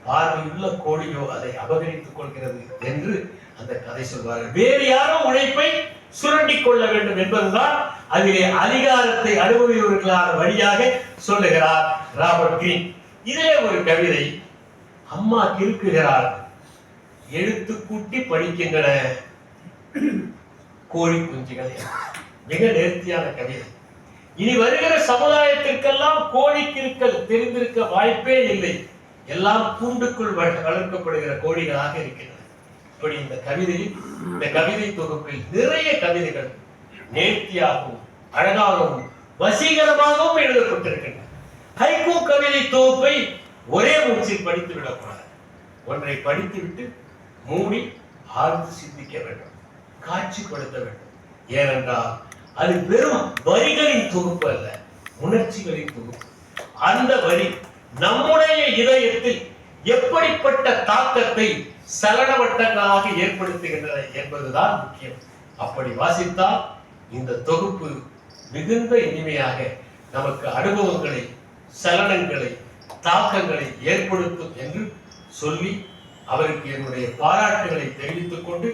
பார்வையுள்ள கோழியோ அதை அபகரித்துக் கொள்கிறது என்று அந்த கதை சொல்வார்கள். வேறு யாரோ உழைப்பை சுரண்டிக் கொள்ள வேண்டும் என்பதுதான் அதிலே அதிகாரத்தை அனுபவிப்பவர்களான வழியாக சொல்லுகிறார் ராபர்ட் கிரீன். இதே ஒரு கவிதை. அம்மா கிறுக்குகிறார், எழுத்து கூட்டி படிக்கின்றன கோழி குஞ்சுகள். மிக நேர்த்தியான கவிதை. இனி வருகிற சமுதாயத்திற்கெல்லாம் கோழி கிறுக்கல் தெரிந்திருக்க வாய்ப்பே இல்லை. எல்லாம் கூண்டுக்குள் வளர்க்கப்படுகிற கோழிகளாக இருக்கின்றன. இப்படி இந்த கவிதையில், இந்த கவிதை தொகுப்பில் நிறைய கவிதைகள் நேர்த்தியாகவும் அழகாகவும் வசீகரமாகவும் எழுதப்பட்டிருக்கின்றன. ஹைக்கூ கவிதை தொகுப்பை ஒரே மூச்சில் படித்து விடக்கூடாது. ஒன்றை படித்துவிட்டு மூடி ஆழ்ந்து சிந்திக்க வேண்டும், காட்சிப்படுத்த வேண்டும். ஏனென்றால் அது வெறும் வரிகளின் தொகுப்பு அல்ல, உணர்ச்சிகளின் தொகுப்பு. அந்த வரி நம்முடைய இதயத்தில் எப்படிப்பட்ட தாக்கத்தை சலனவட்டங்களாக ஏற்படுத்துகின்றன என்பதுதான் முக்கியம். அப்படி வாசித்தால் இந்த தொகுப்பு மிகுந்த இனிமையாக நமக்கு அனுபவங்களை, சலனங்களை, தாக்கங்களை ஏற்படுத்தும் என்று சொல்லி அவருக்கு என்னுடைய பாராட்டுகளை தெரிவித்துக் கொண்டு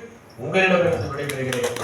உங்களிடமிருந்து விடைபெறுகிறேன்.